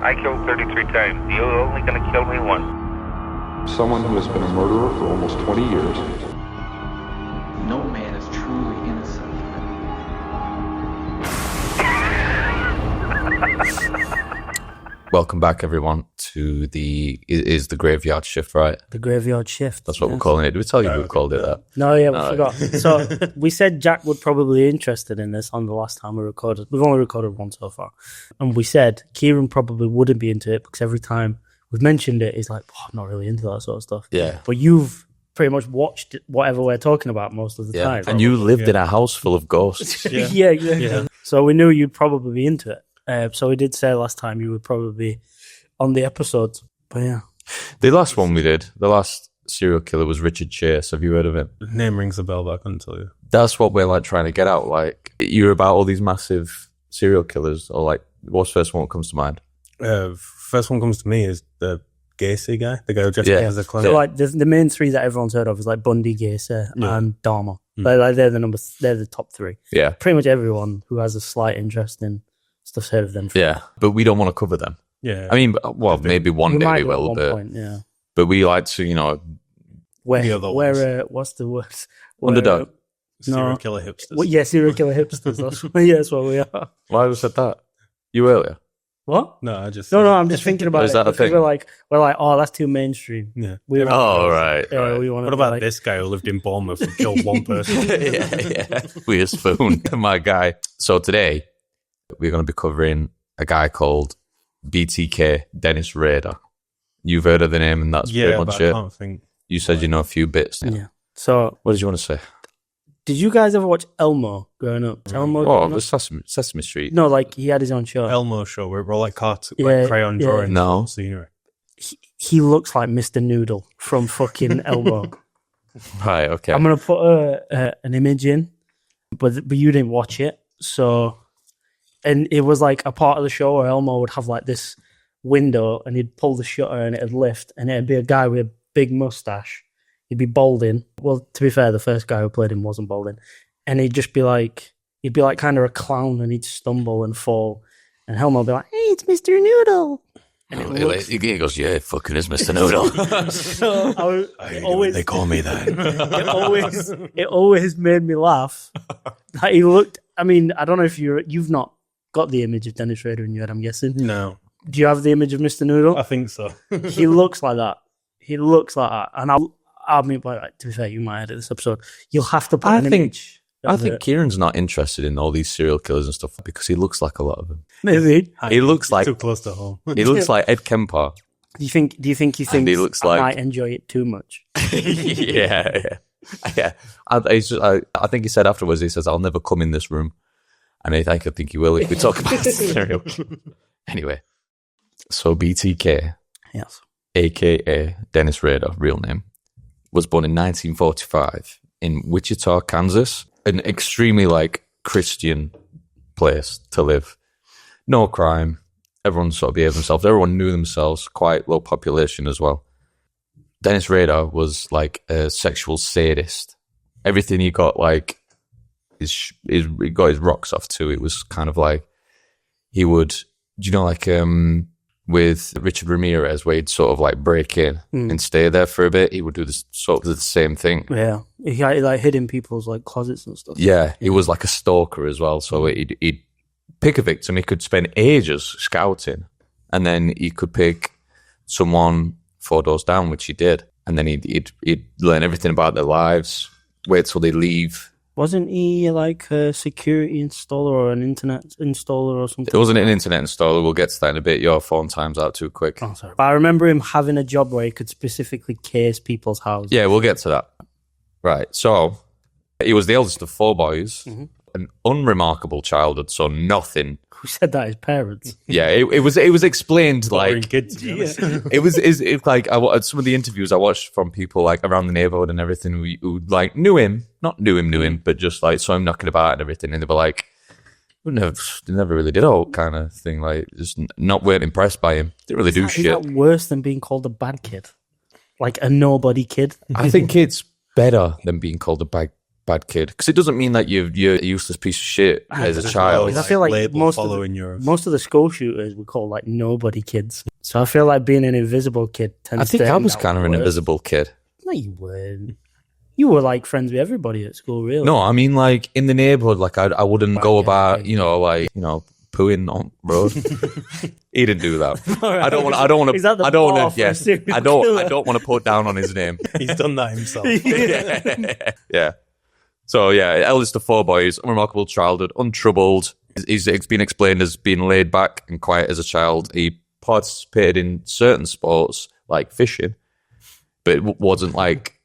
I killed 33 times. You're only going to kill me once. Someone who has been a murderer for almost 20 years. No man is truly innocent. Welcome back, everyone, to the Graveyard Shift, right? The Graveyard Shift. That's what we're calling it. Did we tell you we called it that? No, yeah, we forgot. So we said Jack would probably be interested in this on the last time we recorded. We've only recorded one so far. And we said Kieran probably wouldn't be into it because every time we've mentioned it, he's like, I'm not really into that sort of stuff. Yeah. But you've pretty much watched whatever we're talking about most of the time. And you lived in a house full of ghosts. Yeah. So we knew you'd probably be into it. So we did say last time you would probably be on the episodes. But yeah. The last one we did, the last serial killer was Richard Chase. Have you heard of him? The name rings a bell, but I couldn't tell you. That's what we're like trying to get out. Like, you're about all these massive serial killers, or like, what's the first one that comes to mind? First one comes to me is the Gacy guy, the guy who dressed as a clown. So like the main three that everyone's heard of is like Bundy, Gacy, and Dahmer. Like they're the top three. Yeah. Pretty much everyone who has a slight interest in stuff's heard of them. Yeah, but we don't want to cover them. Yeah. I mean, well, maybe one day we will, at one but point, yeah. but we like to, you know, what's the word? underdog. Serial killer hipsters. Well, yeah, serial killer hipsters. That's what we are. Why have I said that? You earlier? What? No, I just... No, I'm just thinking about Is it. that a thing? We're like, oh, that's too mainstream. Yeah. Right. We want What about this guy who lived in Bournemouth and killed one person? yeah. Weird spoon, my guy. So today, we're going to be covering a guy called BTK, Dennis Rader. You've heard of the name, and that's pretty much but it. I can't think. You said you know a few bits. Yeah. So, What did you want to say? did you guys ever watch Elmo growing up? Elmo. Oh, growing the up? Sesame Street. No, like he had his own show. Elmo show where we're all like cartoon, Yeah, like crayon yeah. drawings. No. Scenery. He looks like Mr. Noodle from fucking Elmo. Right, okay. I'm gonna put an image in, but you didn't watch it, so. And it was like a part of the show where Elmo would have like this window, and he'd pull the shutter, and it'd lift, and it'd be a guy with a big mustache. He'd be balding. Well, to be fair, the first guy who played him wasn't balding, and he'd be like kind of a clown, and he'd stumble and fall, and Elmo would be like, "Hey, it's Mr. Noodle." And He goes, yeah, it fucking is Mr. Noodle. So They call me that. it always made me laugh. Like he looked. I mean, I don't know if you've not got the image of Dennis Rader in your head, I'm guessing. No, Do you have the image of Mr. Noodle? I think so. He looks like that. He looks like that. And I mean, to be fair, you might edit this episode. You'll have to put an image. I think Kieran's not interested in all these serial killers and stuff because he looks like a lot of them. Maybe. He looks like too close to home. he looks like Ed Kemper. Do you think he thinks he looks I like- might enjoy it too much? yeah. I think he said afterwards, he says, I'll never come in this room. And I think he will if we talk about serial killers. Anyway, so BTK, Yes. a.k.a. Dennis Rader, real name, was born in 1945 in Wichita, Kansas, an extremely, like, Christian place to live. No crime. Everyone sort of behaved themselves. Everyone knew themselves. Quite low population as well. Dennis Rader was, like, a sexual sadist. Everything he got, like, he got his rocks off too. It was kind of like he would, like with Richard Ramirez, where he'd sort of like break in and stay there for a bit. He would do this sort of the same thing. Yeah. He like hid in people's like closets and stuff. Yeah, he was like a stalker as well. So he'd pick a victim. He could spend ages scouting, and then he could pick someone 4 doors down, which he did, and then he'd learn everything about their lives. Wait till they leave. Wasn't he like a security installer or an internet installer or something? It wasn't an internet installer. We'll get to that in a bit. Your phone time's out too quick. Oh, sorry. But I remember him having a job where he could specifically case people's houses. Yeah, we'll get to that. Right. So he was the eldest of 4 boys, an unremarkable childhood, so nothing. Who said that? His parents. Yeah, it was explained Boring like kids, to be honest. it like some of the interviews I watched from people like around the neighborhood and everything who like knew him, but just like saw him knocking about and everything, and they were like, they never really did all kind of thing, like just weren't impressed by him. Didn't really do Is shit. that worse than being called a bad kid? Like a nobody kid? I think it's better than being called a bad bad kid. Because it doesn't mean that you're a useless piece of shit as a child. I feel like label most of following your. Most of the school shooters we call like nobody kids. So I feel like being an invisible kid tends I think to I end was out kind of an worse. invisible kid. No, you weren't. You were like friends with everybody at school, really. No, I mean like in the neighborhood, like I wouldn't go yeah, about, yeah. pooing on road. He didn't do that. Alright. I don't want Is that the to. I don't bar want for a to. serial I killer? don't want to put down on his name. He's done that himself. Yeah. So yeah, eldest of 4 boys, unremarkable childhood, untroubled. He's been explained as being laid back and quiet as a child. He participated in certain sports like fishing, but it wasn't like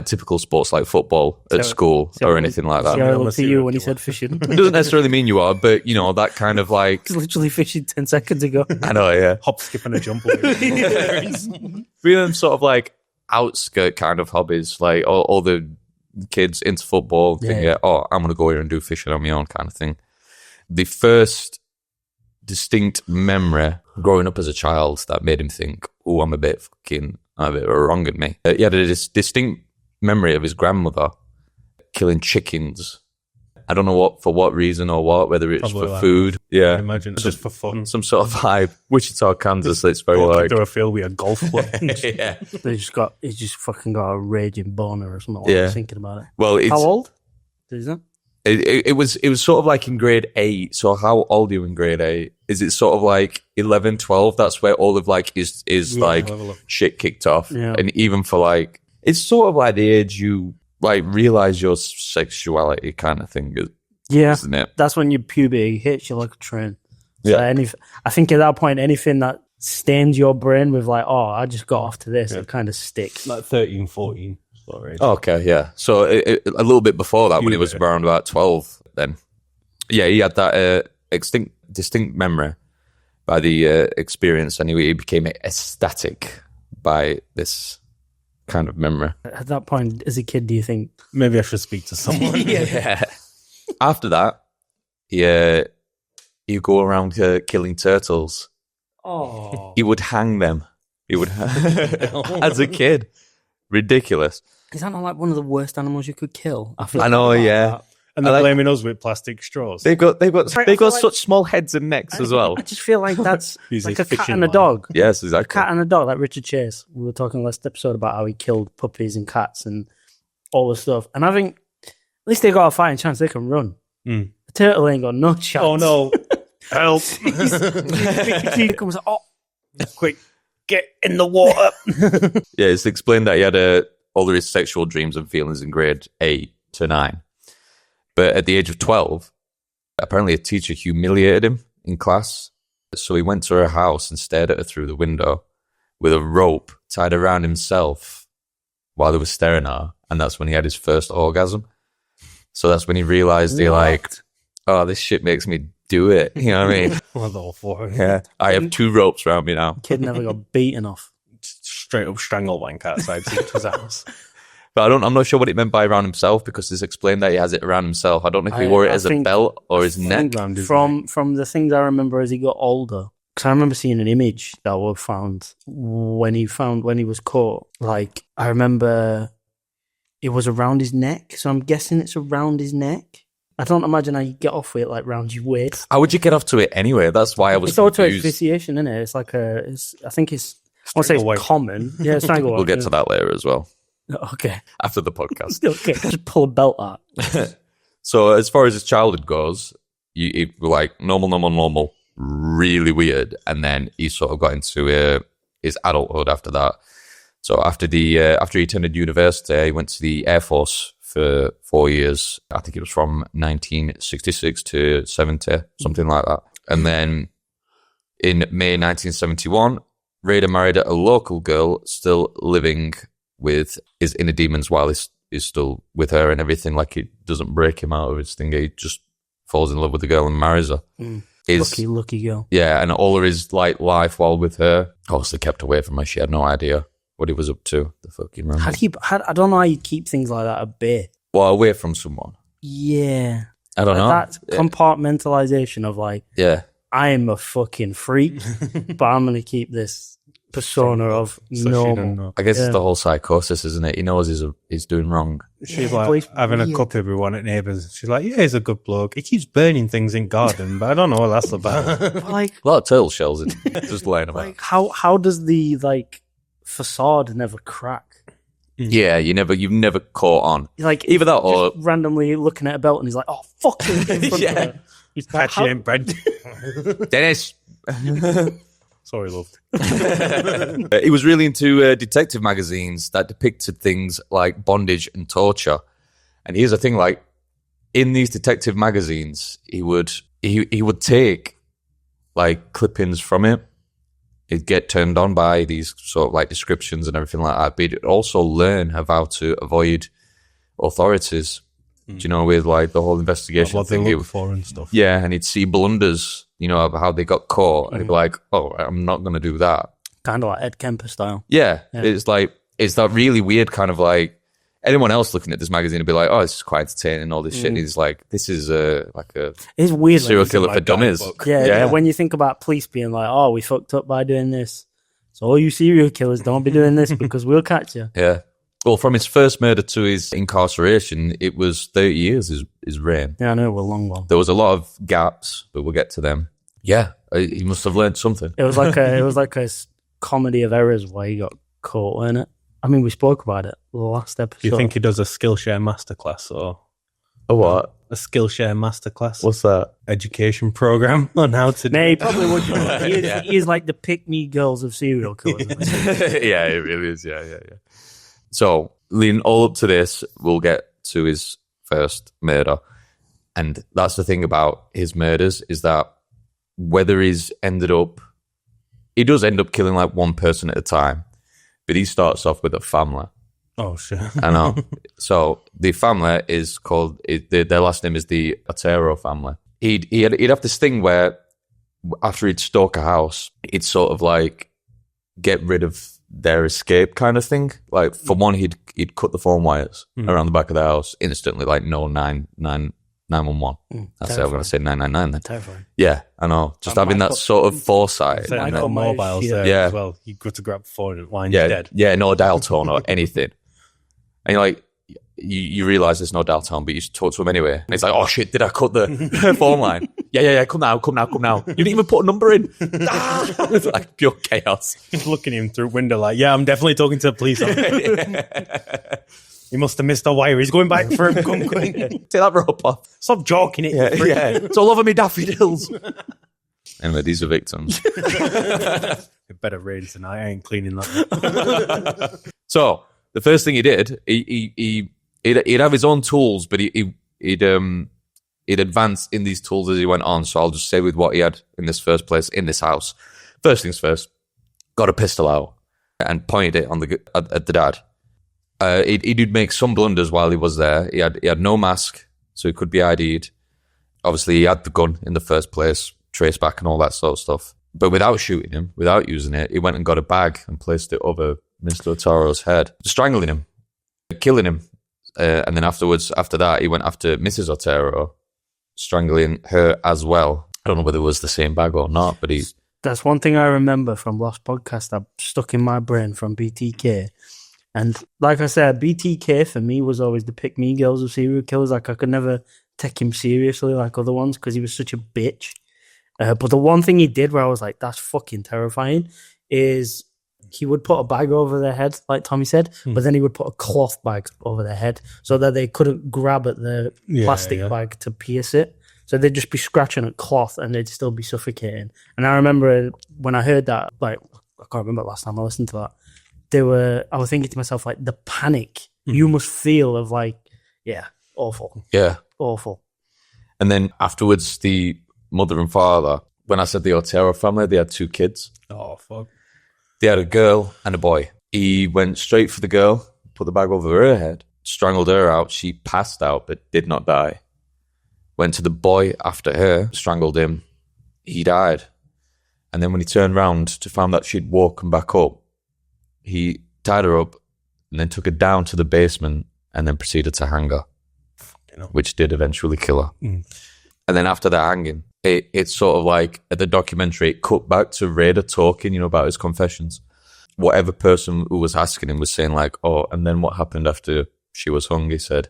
typical sports like football at school or anything like See that. how I I'm a looked at you serial when he killer. said fishing. It doesn't necessarily mean you are, but that kind of like He's literally fishing 10 seconds ago. I know, yeah. Hop, skip, and a jump away. Feeling sort of like outskirt kind of hobbies, like all the kids into football, thinking, Yeah. oh, I'm going to go here and do fishing on my own kind of thing. The first distinct memory growing up as a child that made him think, oh, I'm a bit wrong at me. He had a distinct memory of his grandmother killing chickens. I don't know for what reason or whether it's Probably for like- food. Yeah. I imagine it's just for fun. Some sort of vibe. Wichita, Kansas, it's very Walk like... into a field with a golf club. Yeah. He's just fucking got a raging boner or something. Yeah. I was thinking about it. Well, it's... How old? Is that? It was sort of like in grade 8. So how old are you in grade 8? Is it sort of like 11, 12? That's where all of like is like level up. shit kicked off. Yeah. And even for like, it's sort of like the age you like realize your sexuality kind of thing, Yeah. isn't it? That's when your puberty hits you like a train. So Yeah. I think at that point, anything that stains your brain with like, oh, I just got off to this, it kind of sticks. Like 13, 14. Sort of age. Okay, yeah. So a little bit before that, when he was Puberty. around about 12, then. Yeah, he had that distinct memory by the experience, and he became ecstatic by this kind of memory. At that point, as a kid, do you think, Maybe I should speak to someone. Yeah. After that, he'd go around killing turtles. oh, He would hang them. He would, as a kid. Ridiculous. is that not like one of the worst animals you could kill? feel I know, about yeah. that. And they're I like- blaming us with plastic straws. They've got like- such small heads and necks as well. I just feel like that's Use like his a cat fishing and a line. dog. Yes, exactly. Cat and a dog, like Richard Chase. We were talking last episode about how he killed puppies and cats and all the stuff. And I think at least they got a fighting chance. They can run. Mm. The turtle ain't got no chance. Oh no. Help. He comes, oh, quick, get in the water. Yeah, it's explained that he had all of his sexual dreams and feelings in grade 8 to 9. But at the age of 12, apparently a teacher humiliated him in class. So he went to her house and stared at her through the window with a rope tied around himself while they were staring at her. And that's when he had his first orgasm. So that's when he realized he liked, oh, this shit makes me do it. You know what I mean? Well, all for it. Yeah. I have 2 ropes around me now. Kid never got beaten off. Straight up strangled outside teacher's house. But I'm not sure what it meant by around himself, because it's explained that he has it around himself. I don't know if he I- wore it I as a think- belt or his neck. Round his From the things I remember as he got older, because I remember seeing an image that was found when he was caught. Like, I remember it was around his neck, so I'm guessing it's around his neck. I don't imagine how you get off with it like round your waist. How would you get off to it anyway? That's why I was It's auto confused. asphyxiation, isn't it? It's like I think it's, I won't say Strangle it's weight. common. Yeah, strangle. We'll get to that later as well, Okay. after the podcast. Okay. Just pull a belt out. So as far as his childhood goes, he like normal, really weird, and then he sort of got into his adulthood after that. So after he attended university, he went to the Air Force for 4 years. I think it was from 1966 to 70, something like that. And then in May 1971, Rader married a local girl, still living with his inner demons while he's still with her and everything. Like, it doesn't break him out of his thing. He just falls in love with the girl and marries her. Lucky girl. Yeah, and all of his like life while with her, obviously kept away from her. She had no idea what he was up to. The fucking run. I don't know how you keep things like that at bay. Well, away from someone. Yeah. I don't know. That compartmentalization of like, Yeah. I am a fucking freak, but I'm going to keep this persona of So she didn't normal. know. I guess Yeah. it's the whole psychosis, isn't it? He knows he's doing wrong. She's Yeah, like it's having a weird. cup every one at neighbours. She's like, yeah, he's a good bloke. He keeps burning things in garden, but I don't know what that's about. Like, A lot of turtle shells in just laying about. like how does the like facade never crack? Yeah, you've never caught on. Like Either that or just randomly looking at a belt and he's like, "Oh fuck!" In front of Yeah. her. He's like, Catchy ain't bread. Dennis. Sorry, love. He was really into detective magazines that depicted things like bondage and torture. And here's the thing: like in these detective magazines, he would take like clippings from it. He'd get turned on by these sort of like descriptions and everything like that. But he'd also learn how to avoid authorities. Do you know, with like the whole investigation What they thing? look for and stuff. Yeah, and he'd see blunders, you know, of how they got caught, and he'd be like, "Oh, I'm not going to do that." kind of like Ed Kemper style. Yeah, Yeah. it's that really weird kind of like anyone else looking at this magazine would be like, "Oh, this is quite entertaining," and all this shit. And he's like, "This is like a It's weird. serial Like, killer my for dummies." guidebook. yeah, when you think about police being like, "Oh, we fucked up by doing this," so all you serial killers don't be doing this because we'll catch you. Yeah. Well, from his first murder to his incarceration, it was 30 years. His reign. Yeah, I know, we're a long one. There was a lot of gaps, but we'll get to them. Yeah, he must have learned something. It was like a comedy of errors where he got caught, wasn't it? I mean, we spoke about it the last episode. Do you think he does a Skillshare masterclass or A what? a Skillshare masterclass? What's that? Education program on how to No, do he probably would. Yeah. He is like the pick-me girls of serial killers. Yeah, it really is. Yeah. So, leading all up to this, we'll get to his first murder. And that's the thing about his murders is that whether he does end up killing like one person at a time, but he starts off with a family. Oh, shit. I know. So the family is called, their last name is the Otero family. He'd have this thing where after he'd stalk a house, he'd sort of like get rid of their escape kind of thing. Like for one, he'd cut the phone wires around the back of the house instantly, like no 911. That's it. I'm going to say 999 then. Terrifying. Yeah, I know. Just having that sort of foresight. Certainly and no then- mobiles there Yeah. as well. You go to grab the phone and line's yeah, dead. yeah, no dial tone or anything. And you're like, you realize there's no dial tone, but you just talk to him anyway. And it's like, oh shit, did I cut the phone line? Yeah, come now. You didn't even put a number in. It's like pure chaos. Just looking at him through window like, yeah, I'm definitely talking to the police. He must have missed a wire. He's going back for him. Come quick. Take that rope off. Stop joking it. Yeah, you freak. yeah. It's all over me daffodils. Anyway, these are victims. It better rain tonight. I ain't cleaning that. So the first thing he did, he'd have his own tools, but he'd advance in these tools as he went on. So I'll just say with what he had in this first place in this house. First things first, got a pistol out and pointed it on at the dad. He'd make some blunders while he was there. He had no mask, so he could be ID'd. Obviously, he had the gun in the first place, trace back and all that sort of stuff. But without shooting him, without using it, he went and got a bag and placed it over Mr. Otaro's head, strangling him, killing him. And then after that, he went after Mrs. Otero, strangling her as well. I don't know whether it was the same bag or not, but he... That's one thing I remember from last podcast that stuck in my brain from BTK. And like I said, BTK for me was always the pick-me girls of serial killers. Like I could never take him seriously like other ones because he was such a bitch. But the one thing he did where I was like, that's fucking terrifying, is he would put a bag over their head, like Tommy said, but then he would put a cloth bag over their head so that they couldn't grab at the plastic bag to pierce it. So they'd just be scratching at cloth and they'd still be suffocating. And I remember when I heard that, like, I can't remember last time I listened to that, I was thinking to myself, like, the panic you must feel of like, yeah, awful. Yeah. Awful. And then afterwards, the mother and father, when I said the Otero family, they had 2 kids. Oh, fuck. They had a girl and a boy. He went straight for the girl, put the bag over her head, strangled her out. She passed out but did not die. Went to the boy after her, strangled him. He died. And then when he turned round to find that she'd woken back up, he tied her up and then took her down to the basement and then proceeded to hang her, which did eventually kill her. And then after the hanging, it's sort of like at the documentary, it cut back to Rader talking, about his confessions. whatever person who was asking him was saying like, oh, and then what happened after she was hung, he said.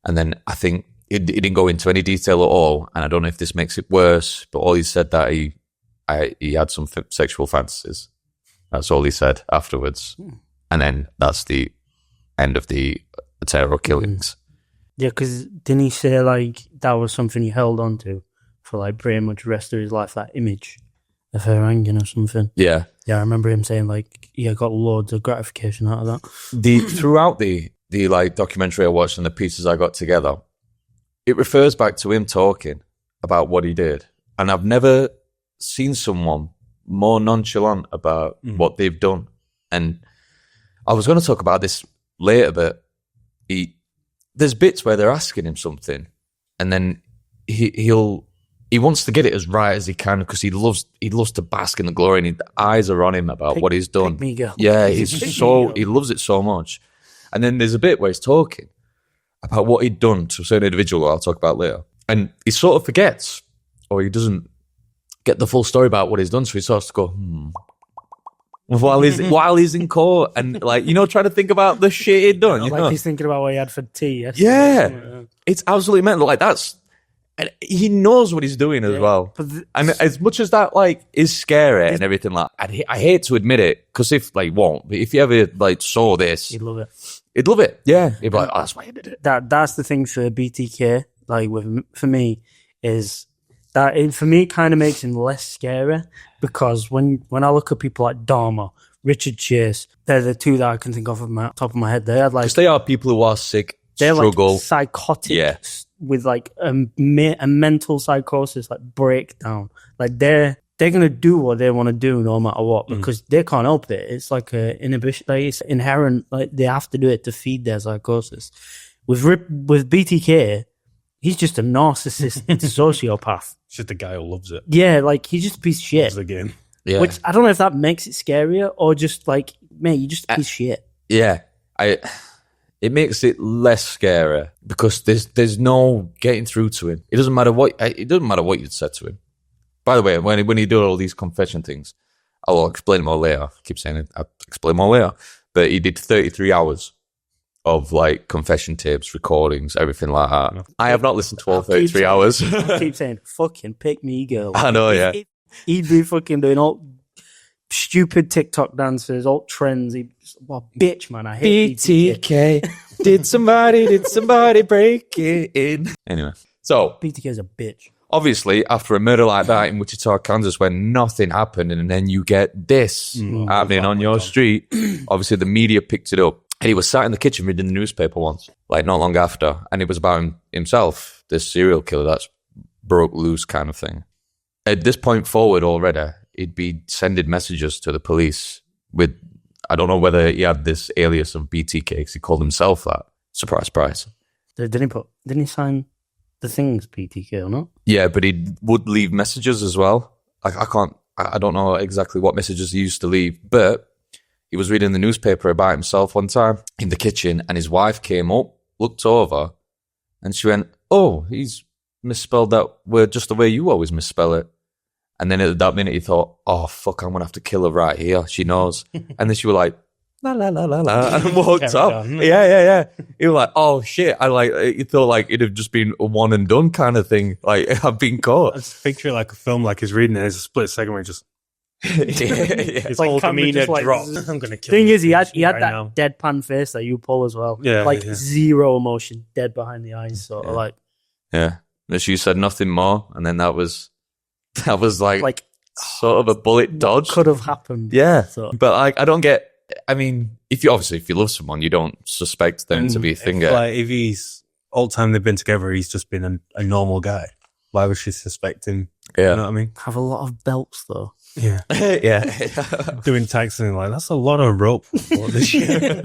And then I think he didn't go into any detail at all, and I don't know if this makes it worse, but all he said that he had some sexual fantasies. That's all he said afterwards. And then that's the end of the terror killings. Yeah, because didn't he say like that was something he held on to for like pretty much the rest of his life, that image of her hanging or something? Yeah. Yeah, I remember him saying like he got loads of gratification out of that. Throughout the like documentary I watched and the pieces I got together, it refers back to him talking about what he did. And I've never seen someone more nonchalant about what they've done. And I was going to talk about this later, but there's bits where they're asking him something, and then he wants to get it as right as he can because he loves to bask in the glory, and the eyes are on him about what he's done. Pick me, girl. Yeah, he loves it so much. And then there's a bit where he's talking about what he'd done to a certain individual I'll talk about later. And he sort of forgets, or he doesn't get the full story about what he's done, so he starts to go, while he's in court and like, trying to think about the shit he'd done. Like he's thinking about what he had for tea yesterday. Yeah. It's absolutely mental. Like and he knows what he's doing as well. And as much as that like is scary and everything, like I hate to admit it, because if you ever like saw this, He'd love it. he'd love it. Yeah, he'd be like, oh, that's why he did it. That's the thing for BTK. Like for me is that it kind of makes him less scary, because when I look at people like Dahmer, Richard Chase, they're the two that I can think of my top of my head. They had like, Because they are people who are sick, they're struggle. like psychotic, Yeah. with like a mental psychosis, like breakdown. Like they're gonna do what they want to do no matter what, because they can't help it. It's like a inhibition, like it's inherent. Like they have to do it to feed their psychosis. With BTK, he's just a narcissist sociopath. It's just a guy who loves it. Yeah, like he's just a piece of shit. Loves the game. Yeah. Which I don't know if that makes it scarier or just like, mate, you're just a piece of shit. Yeah, it makes it less scary because there's no getting through to him. It doesn't matter what you'd said to him. By the way, when he did all these confession things, I'll explain them all later. I keep saying it. I'll explain them all later. But he did 33 hours of like confession tapes, recordings, everything like that. I have not listened to all 33 hours. I keep saying, fucking pick me, girl. I know, yeah. He'd be fucking doing all stupid TikTok dances, all trends. Bitch, man, I hate BTK. Did somebody break it in? Anyway, so BTK is a bitch. obviously after a murder like that in Wichita, Kansas, where nothing happened, and then you get this happening on your street, obviously the media picked it up. And he was sat in the kitchen reading the newspaper once, like not long after, and it was about himself, this serial killer that's broke loose kind of thing. At this point forward already, he'd be sending messages to the police with, I don't know whether he had this alias of BTK, because he called himself that. Surprise, surprise. Didn't he sign the things BTK or not? Yeah, but he would leave messages as well. I don't know exactly what messages he used to leave, but he was reading the newspaper about himself one time in the kitchen, and his wife came up, looked over, and she went, "Oh, he's misspelled that word just the way you always misspell it." And then at that minute he thought, "Oh, fuck, I'm going to have to kill her right here. She knows." And then she was like, "La, la, la, la, la," and walked up. Yeah. He was like, "Oh, shit." He thought like it'd have just been a one and done kind of thing. Like, I've been caught. I just picture like a film, like he's reading it, there's a split second where he just... His Like whole camera demeanor just like- drops. I'm going to kill Thing you is, he had right that now. deadpan face that you pull as well. Yeah, like yeah. zero emotion, dead behind the eyes, sort of like Yeah. And she said nothing more, and then that was like sort of a bullet dodge. could have happened. Yeah. So- But like, I don't get, I mean, if you love someone, you don't suspect them to be a thing. If he's all the time they've been together, he's just been a normal guy. Why would she suspect him? Yeah. You know what I mean? Have a lot of belts though. Yeah. Yeah. Doing taxing, like, that's a lot of rope for this year.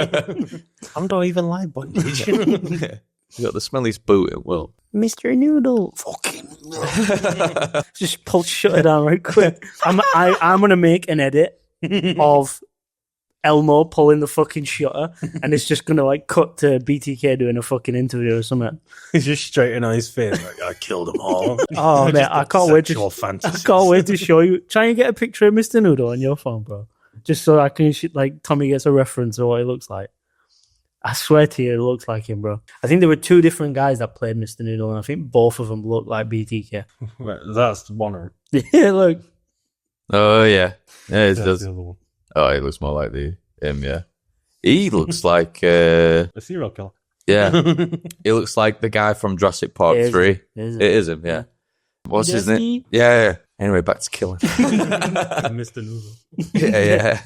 I don't even like bondage. You got the smelliest boot in the world. Mr. Noodle, fucking just pull shut it down right quick. I'm gonna make an edit of Elmo pulling the fucking shutter, and it's just gonna like cut to BTK doing a fucking interview or something. He's just straight on his face, like, I killed them all. Oh man, I can't wait Sexual to. fantasies. I can't wait to show you. Try and get a picture of Mr. Noodle on your phone, bro. just so I can like Tommy gets a reference of what it looks like. I swear to you, it looks like him, bro. I think there were two different guys that played Mr. Noodle, and I think both of them looked like BTK. Right, that's one of Yeah, look. Oh yeah, yeah, it that's does. the other one. Oh, he looks more like him. Yeah, he looks like A serial killer. yeah, he looks like the guy from Jurassic Park It is 3. him. It is him. Yeah. What's his name? Yeah. Anyway, back to killing. Mr. Noodle. yeah.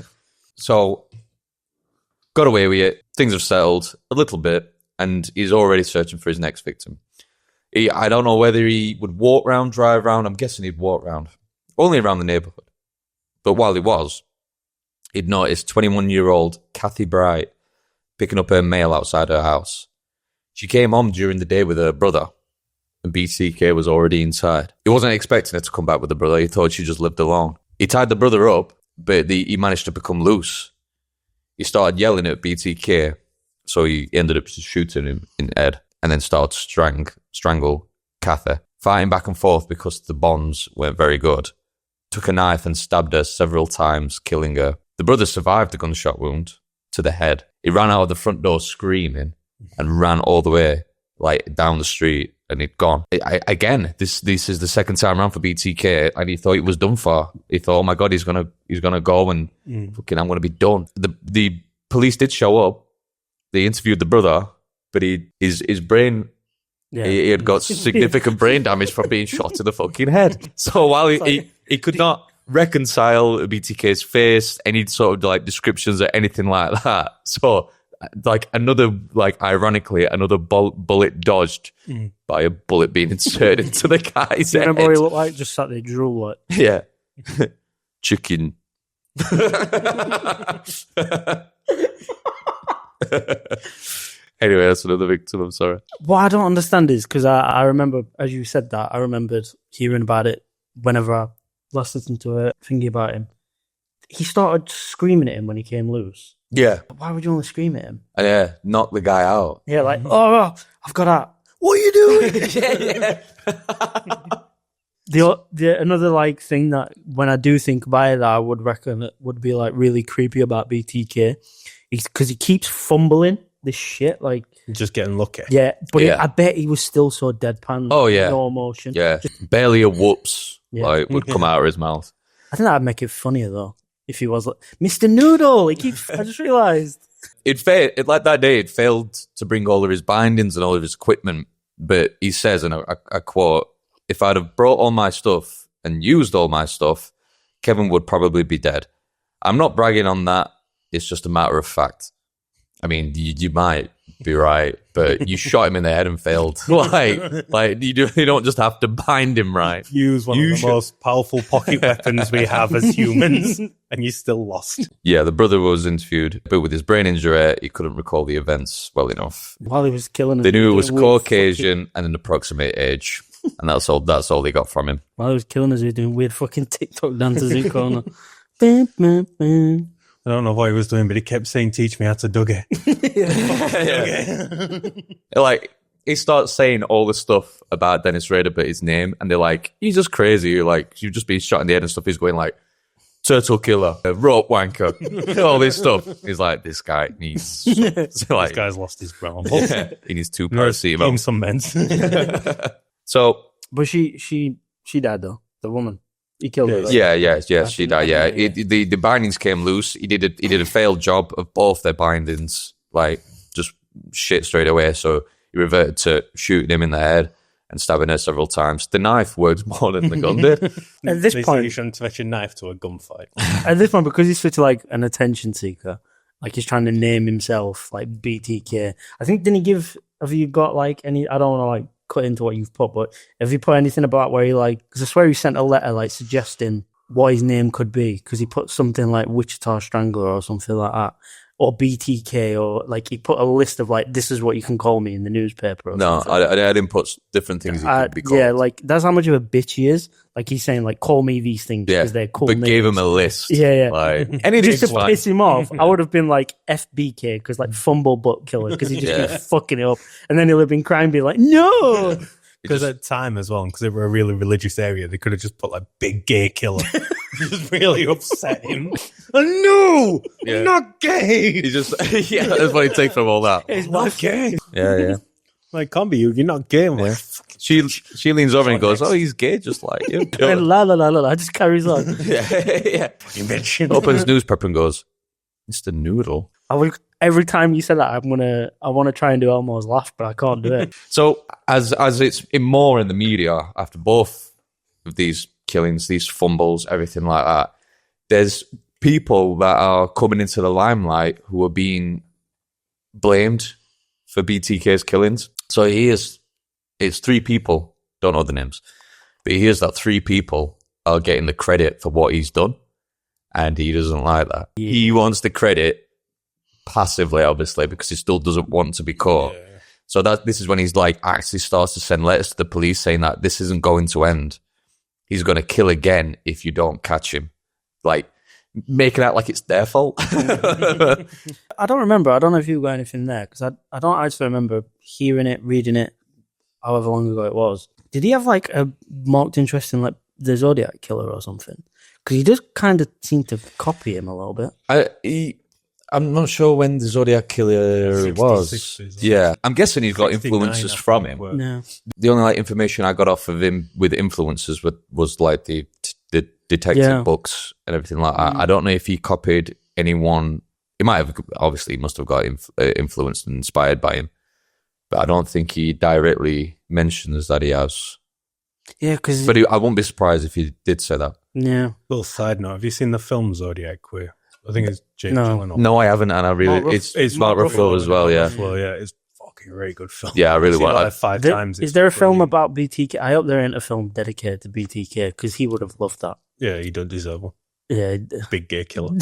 So, got away with it. Things have settled a little bit, and he's already searching for his next victim. I don't know whether he would walk round, drive round. I'm guessing he'd walk round, only around the neighbourhood. But while he was, he'd noticed 21-year-old Kathy Bright picking up her mail outside her house. She came home during the day with her brother, and BTK was already inside. He wasn't expecting her to come back with the brother. He thought she just lived alone. He tied the brother up, but he managed to become loose. He started yelling at BTK, so he ended up shooting him in the head, and then started to strangle Kathy. Fighting back and forth because the bonds weren't very good. Took a knife and stabbed her several times, killing her. The brother survived the gunshot wound to the head. He ran out of the front door screaming and ran all the way like down the street, and he'd gone. Again, this is the second time around for BTK, and he thought it was done for. He thought, oh my God, he's gonna go and fucking I'm gonna be done. The police did show up. They interviewed the brother, but his brain. Yeah. He had got significant brain damage from being shot in the fucking head. So while he could not reconcile BTK's face, any sort of like descriptions or anything like that. So like ironically, another bullet dodged by a bullet being inserted into the guy's head. Remember what he looked like? Just sat there drool like. Yeah. Chicken. Anyway, that's another victim. I'm sorry. What I don't understand is because I remember, as you said that, I remembered hearing about it whenever I last listened to a thingy about him. He started screaming at him when he came loose. Yeah. Why would you only scream at him? Yeah. Knock the guy out. Yeah, like, oh, I've got that. What are you doing? The another like thing that when I do think about it, that I would reckon it would be like really creepy about BTK, is because he keeps fumbling this shit. Like, Just getting lucky. yeah, but Yeah. I bet he was still so deadpan. Oh, yeah. No emotion. Yeah. Barely a whoops Yeah. would come out of his mouth. I think that'd make it funnier though if he was like Mr. Noodle. He keeps. I just realised. It like that day, it failed to bring all of his bindings and all of his equipment. But he says, and I quote, "If I'd have brought all my stuff and used all my stuff, Kevin would probably be dead. I'm not bragging on that. It's just a matter of fact." I mean, you might be right, but you shot him in the head and failed. like you don't just have to bind him right. Use one of the most powerful pocket weapons we have as humans, and you still lost. Yeah, the brother was interviewed, but with his brain injury, he couldn't recall the events well enough. While he was killing us, They knew it was doing weird Caucasian and an approximate age, and that's all they got from him. While he was killing us, he was doing weird fucking TikTok dances in the corner. Bam, bam, bam. I don't know what he was doing, but he kept saying, "Teach me how to Dougie." Like, he starts saying all the stuff about Dennis Rader, but his name, and they're like, "He's just crazy. You're like, you've just been shot in the head and stuff." He's going like, "Turtle killer, rope wanker," all this stuff. He's like, this guy needs, This guy's lost his ground. he needs 2 Give paracetamol. him some meds. So, But she died though. The woman. He killed her. Right? yeah, she died. Yeah, the bindings came loose. He did a failed job of both their bindings, like just shit straight away. So he reverted to shooting him in the head and stabbing her several times. The knife worked more than the gun did. At this They say point, you shouldn't fetch a knife to a gunfight. at this point, because he's such like an attention seeker, like he's trying to name himself like BTK. I think have you got like any? I don't want to like cut into what you've put, but have you put anything about where he like? Because I swear he sent a letter like suggesting what his name could be, because he put something like Wichita Strangler or something like that, or BTK, or like he put a list of like, this is what you can call me in the newspaper. Or No, something. I didn't put different things he could be called. Yeah, like that's how much of a bitch he is. Like he's saying like, call me these things because they're cool but names. gave him a list. Yeah. Like, anything's Just to fine. piss him off, I would have been like FBK, because like fumble butt killer, because he just keeps fucking it up, and then he'll have been crying, be like, no, Because at time as well, because they were a really religious area, they could have just put like big gay killer. Just really upset him. Oh, no, I'm not gay. He just yeah, that's what he takes from all that. His Not wife, gay. Yeah. Like, can't be you. You're not gay, man. She leans over and goes, "Oh, he's gay, just like you." and la la la la la, just carries on. yeah. Opens newspaper and goes, "Mr. Noodle." Every time you say that, I want to try and do Elmo's laugh, but I can't do it. So as it's more in the media after both of these killings, these fumbles, everything like that, there's people that are coming into the limelight who are being blamed for BTK's killings. So it's 3 people, don't know the names, but he hears that 3 people are getting the credit for what he's done, and he doesn't like that. Yeah. He wants the credit passively, obviously, because he still doesn't want to be caught. Yeah. So this is when he's like actually starts to send letters to the police saying that this isn't going to end. He's going to kill again if you don't catch him. Like, making out like it's their fault. I don't remember. I don't know if you got anything there, because I don't actually remember hearing it, reading it, however long ago it was. Did he have like a marked interest in like the Zodiac Killer or something? Because he does kind of seem to copy him a little bit. I'm not sure when the Zodiac Killer was. 60s, yeah, I'm guessing he's got influences from him. No. The only like information I got off of him with influences was like the detective books and everything like that. I don't know if he copied anyone. He might have, obviously, he must have got influenced and inspired by him, but I don't think he directly mentions that he has. Yeah, because. But I won't be surprised if he did say that. Yeah. Little side note: have you seen the film Zodiac? Where I think it's Jake No. Gyllenhaal. No, I haven't, and I really it's Mark Ruffalo as well. Yeah, Yeah, it's fucking very good film. Yeah, I really want it it. like 5 times. Is there a film about BTK? I hope there ain't a film dedicated to BTK, because he would have loved that. Yeah, he don't deserve one. Yeah. Big gay killer.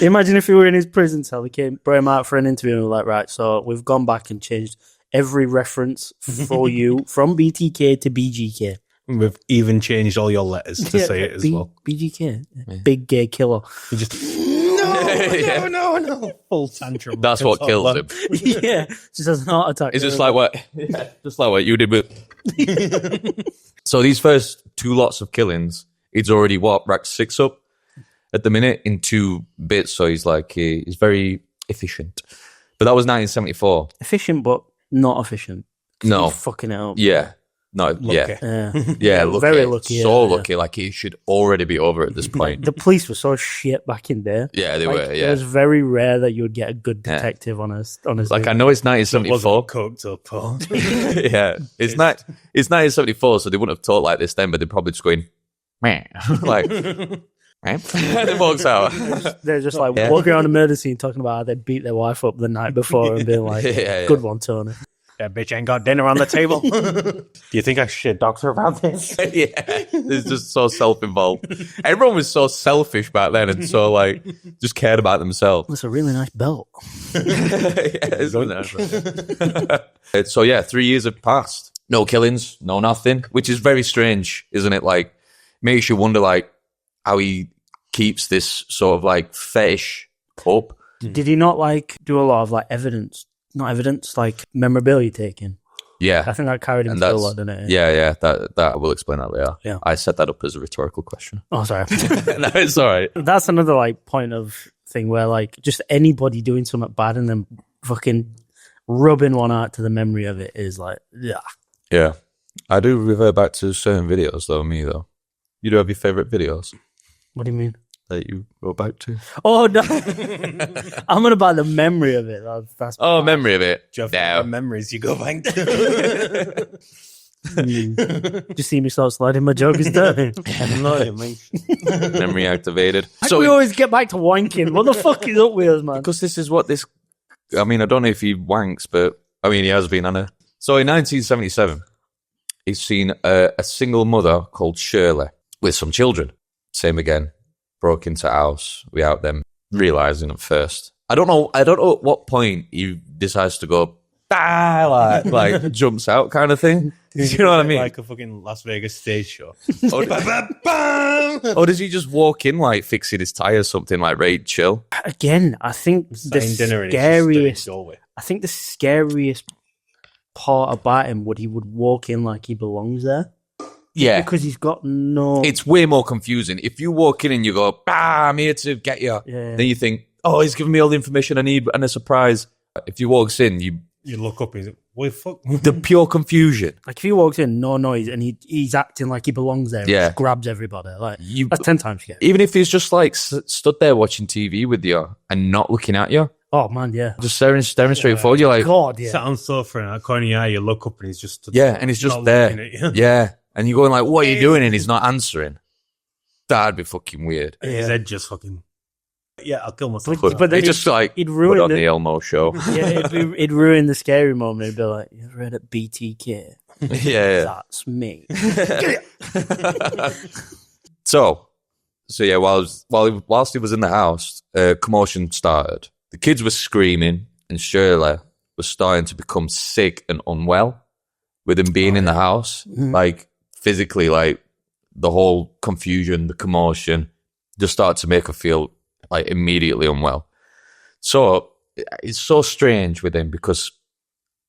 Imagine if he were in his prison cell, he brought him out for an interview and we were like, right, so we've gone back and changed every reference for you from BTK to BGK. We've even changed all your letters to say it as well. BGK, big gay killer. You just no. Full tantrum. That's what kills him. Yeah, just has an heart attack. It's just like what, just like what you did with. So these first 2 lots of killings, he's already racked 6 up at the minute in 2 bits. So he's like he's very efficient. But that was 1974. Efficient, but not efficient. No, He's fucking it up. yeah, no, Lucky. yeah, lucky. Very lucky. So yeah. lucky. Like he should already be over at this point. The police were so shit back in there. Yeah, they Like, were. It Yeah, was very rare that you would get a good detective on a like I know it's It wasn't 1974. cooked up. Paul. Yeah, it's 1974, so they wouldn't have talked like this then, but they're probably just going, meh, like, meh. And it walks out. They're just like walking around a murder scene talking about how they beat their wife up the night before and being like, Yeah. good one, Tony. That bitch ain't got dinner on the table. Do you think I should doctor about this? Yeah, it's just so self-involved. Everyone was so selfish back then and so like just cared about themselves. That's a really nice belt. Yeah, isn't it? So yeah, 3 years have passed. No killings, no nothing, which is very strange, isn't it? Like, makes you wonder like how he keeps this sort of like fetish up. Did he not like do a lot of like like memorabilia taking? Yeah. I think that carried him And through a that's- lot, didn't it? Yeah, that I will explain that later. Yeah. I set that up as a rhetorical question. Oh, sorry. No, it's all right. That's another like point of thing where like just anybody doing something bad and then fucking rubbing one out to the memory of it is like, yeah. Yeah. I do revert back to certain videos though, me though. You do have your favourite videos What do you mean? that you go back to? Oh no, I'm on about the memory of it. That's Memory of it. Do you have No. memories you go back to? Just see me start sliding. My joke is done. Memory activated. So we always get back to wanking. What the fuck is up with us, man? because this is what this. I mean, I don't know if he wanks, but I mean, he has been on it. So in 1977, he's seen a single mother called Shirley with some children. Same again, broke into a house without them realizing at first. I don't know at what point he decides to go like jumps out kind of thing. Do you know what I mean? Like a fucking Las Vegas stage show. Or does he just walk in like fixing his tire or something like ready to chill? Again, I think the Saying dinner and it's just scariest. doorway. I think the scariest part about him he would walk in like he belongs there. Yeah. Because he's got no... It's way more confusing. If you walk in and you go, I'm here to get you. Yeah. Then you think, oh, he's giving me all the information I need and a surprise. If he walks in, You look up and he's like, what the fuck? the pure confusion. Like if he walks in, no noise, and he's acting like he belongs there, and Yeah. just grabs everybody. Like You- that's 10 times scary. Even if he's just like stood there watching TV with you and not looking at you, Oh man, yeah. just staring straight forward, you're like, God, yeah. Sat on the sofa and at corner of your eye, you look up and he's just yeah, and he's just not there. looking at you. Yeah. And you're going like, what are you doing? And he's not answering. That'd be fucking weird. His head just fucking. Yeah, I'll kill myself. But then It's just like, he'd put ruin on the- the Elmo show. Yeah, it'd ruin the scary moment. It'd be like, you read at BTK. yeah. That's me. So yeah, whilst he was in the house, commotion started. The kids were screaming, and Shirley was starting to become sick and unwell with him being in the house. Like physically, like the whole confusion, the commotion, just started to make her feel like immediately unwell. So it's so strange with him because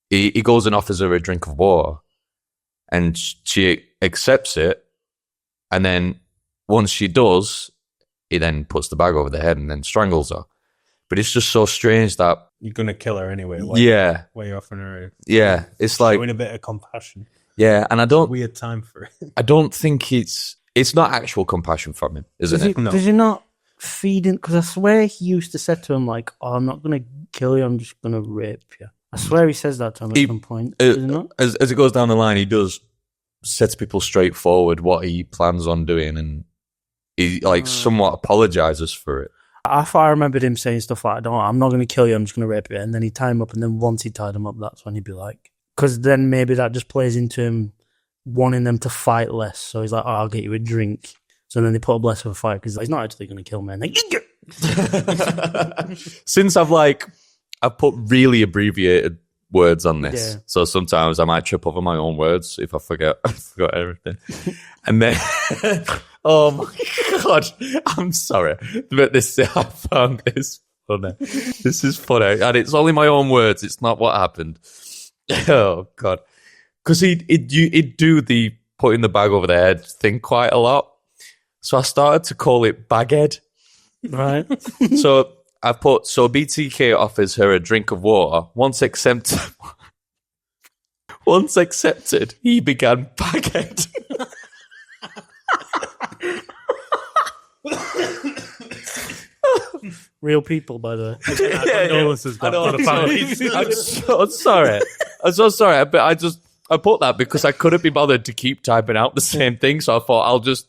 he goes and offers her a drink of water, and she accepts it, and then once she does, he then puts the bag over the head and then strangles her. But it's just so strange that You're going to kill her anyway. yeah, Why you offering her? yeah, it's like Showing a bit of compassion. yeah, and I don't Weird time for it. I don't think it's not actual compassion from him, isn't it? No. Does he not feed in? Because I swear he used to say to him, like, oh, I'm not going to kill you, I'm just going to rape you. I swear he says that to him at some point. Does he not? As it goes down the line, he does say to people straightforward what he plans on doing, and he like somewhat apologizes for it. I thought I remembered him saying stuff like, "No, I'm not going to kill you. I'm just going to rape you." And then he'd tie him up, and then once he tied him up, that's when he'd be like, because then maybe that just plays into him wanting them to fight less. So he's like, "Oh, I'll get you a drink." So then they put up less of a fight because he's not actually going to kill me. And Since I've put really abbreviated words on this, Yeah. so sometimes I might trip over my own words if I forgot everything. And then, oh my god, I'm sorry, but I found this funny. This is funny, and it's only my own words. It's not what happened. Oh god, because he'd do the putting the bag over the head thing quite a lot. So I started to call it baghead. right? So I've put, so BTK offers her a drink of water. Once accepted, he began baghead. Real people, by the way. Condolences back to the family. I'm so sorry. But I put that because I couldn't be bothered to keep typing out the same thing. So I thought I'll just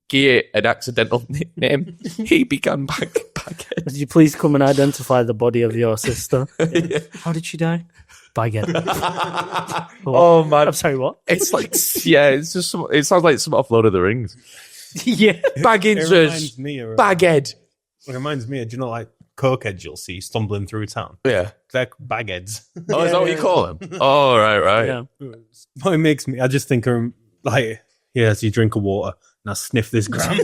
give it an accidental nickname. He began baghead. Would you please come and identify the body of your sister? How did she die? Baguette. Oh man, I'm sorry, what? it's like, yeah, it's just it sounds like some off Lord of the Rings. Yeah. Baggins, baghead. It reminds me of, do you know, like cokeheads you'll see stumbling through town? Yeah. They're bagheads. Oh, is that what you call them? Oh, right. Yeah. What it makes me, I just think of like, yeah, so you drink of water, now sniff this gram.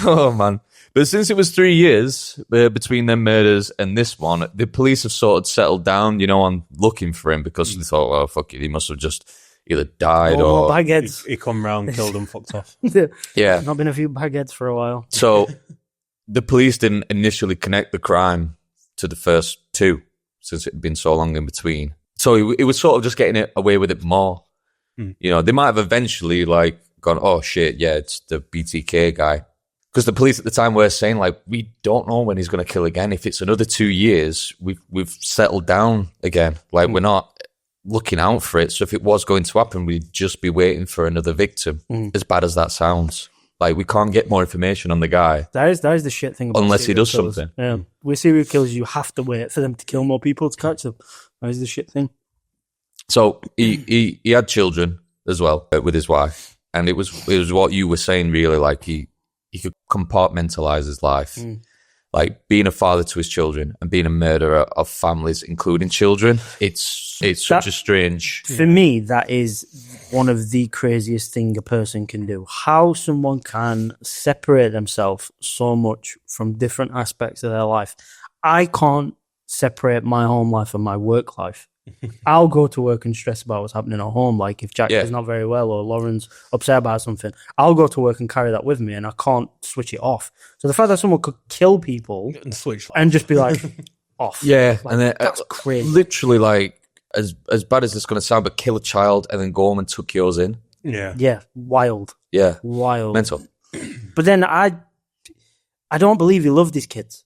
Oh man. But since it was 3 years between them murders and this one, the police have sort of settled down, on looking for him because they thought, well, fuck it, he must have just either died More or... baguettes. He come round, killed them, fucked off. Yeah. Not been a few baguettes for a while. So the police didn't initially connect the crime to the first two since it had been so long in between. So it was sort of just getting away with it more. They might have eventually gone, oh shit, yeah, it's the BTK guy. Because the police at the time were saying, we don't know when he's going to kill again. If it's another 2 years, we've settled down again. We're not looking out for it. So if it was going to happen, we'd just be waiting for another victim. As bad as that sounds. We can't get more information on the guy. That is the shit thing about Unless he serial does killers. something. Yeah. With serial killers, you have to wait for them to kill more people to catch them. That is the shit thing. So he had children as well with his wife. And it was what you were saying, really, he could compartmentalize his life. Being a father to his children and being a murderer of families, including children. It's such a strange... For me, that is one of the craziest thing a person can do. How someone can separate themselves so much from different aspects of their life. I can't separate my home life and my work life I'll go to work and stress about what's happening at home. Like if Jack Yeah. is not very well or Lauren's upset about something, I'll go to work and carry that with me, and I can't switch it off. So the fact that someone could kill people And switch. and just be like off, Yeah, like, and then that's crazy. literally like as bad as this is going to sound, but kill a child and then go home and tuck yours in. Yeah. Yeah, wild, Yeah, wild. mental. But then I don't believe he loved his kids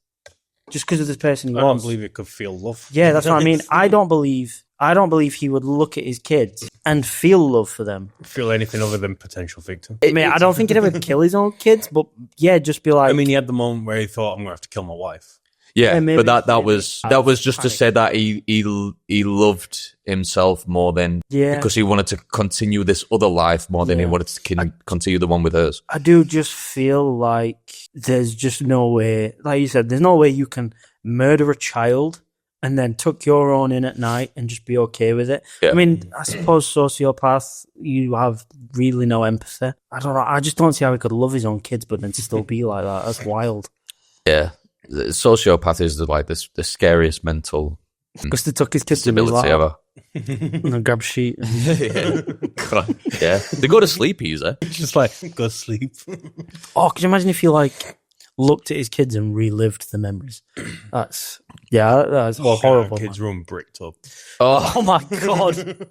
just because of this person he I don't was. believe it could feel love. Yeah, that's what I mean. I don't believe he would look at his kids and feel love for them. Feel anything other than potential victim. I mean, I don't think he'd ever kill his own kids, but yeah, just be like, I mean, he had the moment where he thought, I'm going to have to kill my wife. Yeah, Yeah, maybe- but that maybe. was just to say that he loved himself more than Yeah. because he wanted to continue this other life more than he Yeah. wanted to continue the one with hers. I do just feel like there's just no way, like you said, there's no way you can murder a child and then tuck your own in at night and just be okay with it. Yeah. I mean, I suppose sociopaths, you have really no empathy. I don't know. I just don't see how he could love his own kids but then still be like that. That's wild. Yeah, the sociopath is the scariest mental Because they took his kids to his stability lap ever. and then grab a sheet. Yeah, yeah. They go to sleep easy. Just like, go sleep. Oh, could you imagine if you like looked at his kids and relived the memories? That's horrible. Kids' Man. room bricked up. Oh my god!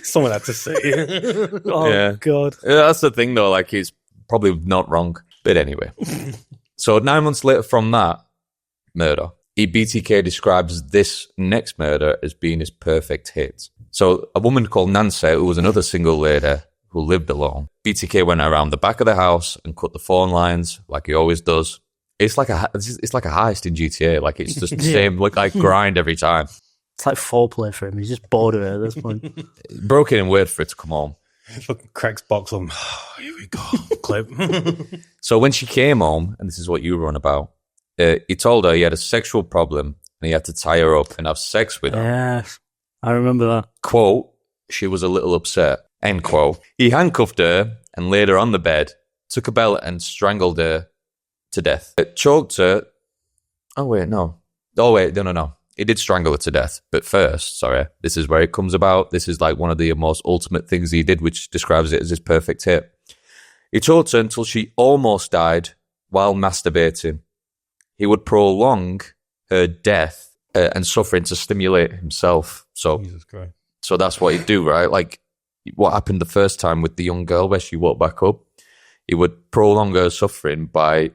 Someone had to say it. Oh Yeah. god! Yeah, that's the thing though. Like he's probably not wrong, but anyway. So 9 months later from that murder, BTK describes this next murder as being his perfect hit. So a woman called Nancy, who was another single lady who lived alone, BTK went around the back of the house and cut the phone lines like he always does. It's like a heist in GTA. Like it's just the same like grind every time. It's like foreplay for him. He's just bored of it at this point. Broke in and waited for it to come home. Fucking cracks box on. Here we go. Clip. So when she came home, and this is what you were on about, he told her he had a sexual problem and he had to tie her up and have sex with her. Yes, I remember that. Quote, she was a little upset. End quote. He handcuffed her and laid her on the bed, took a belt and strangled her to death. Choked her. No. He did strangle her to death. But first, this is where it comes about. This is like one of the most ultimate things he did, which describes it as his perfect hit. He choked her until she almost died while masturbating. He would prolong her death and suffering to stimulate himself. Jesus Christ. So that's what he'd do, right? Like what happened the first time with the young girl where she woke back up. He would prolong her suffering by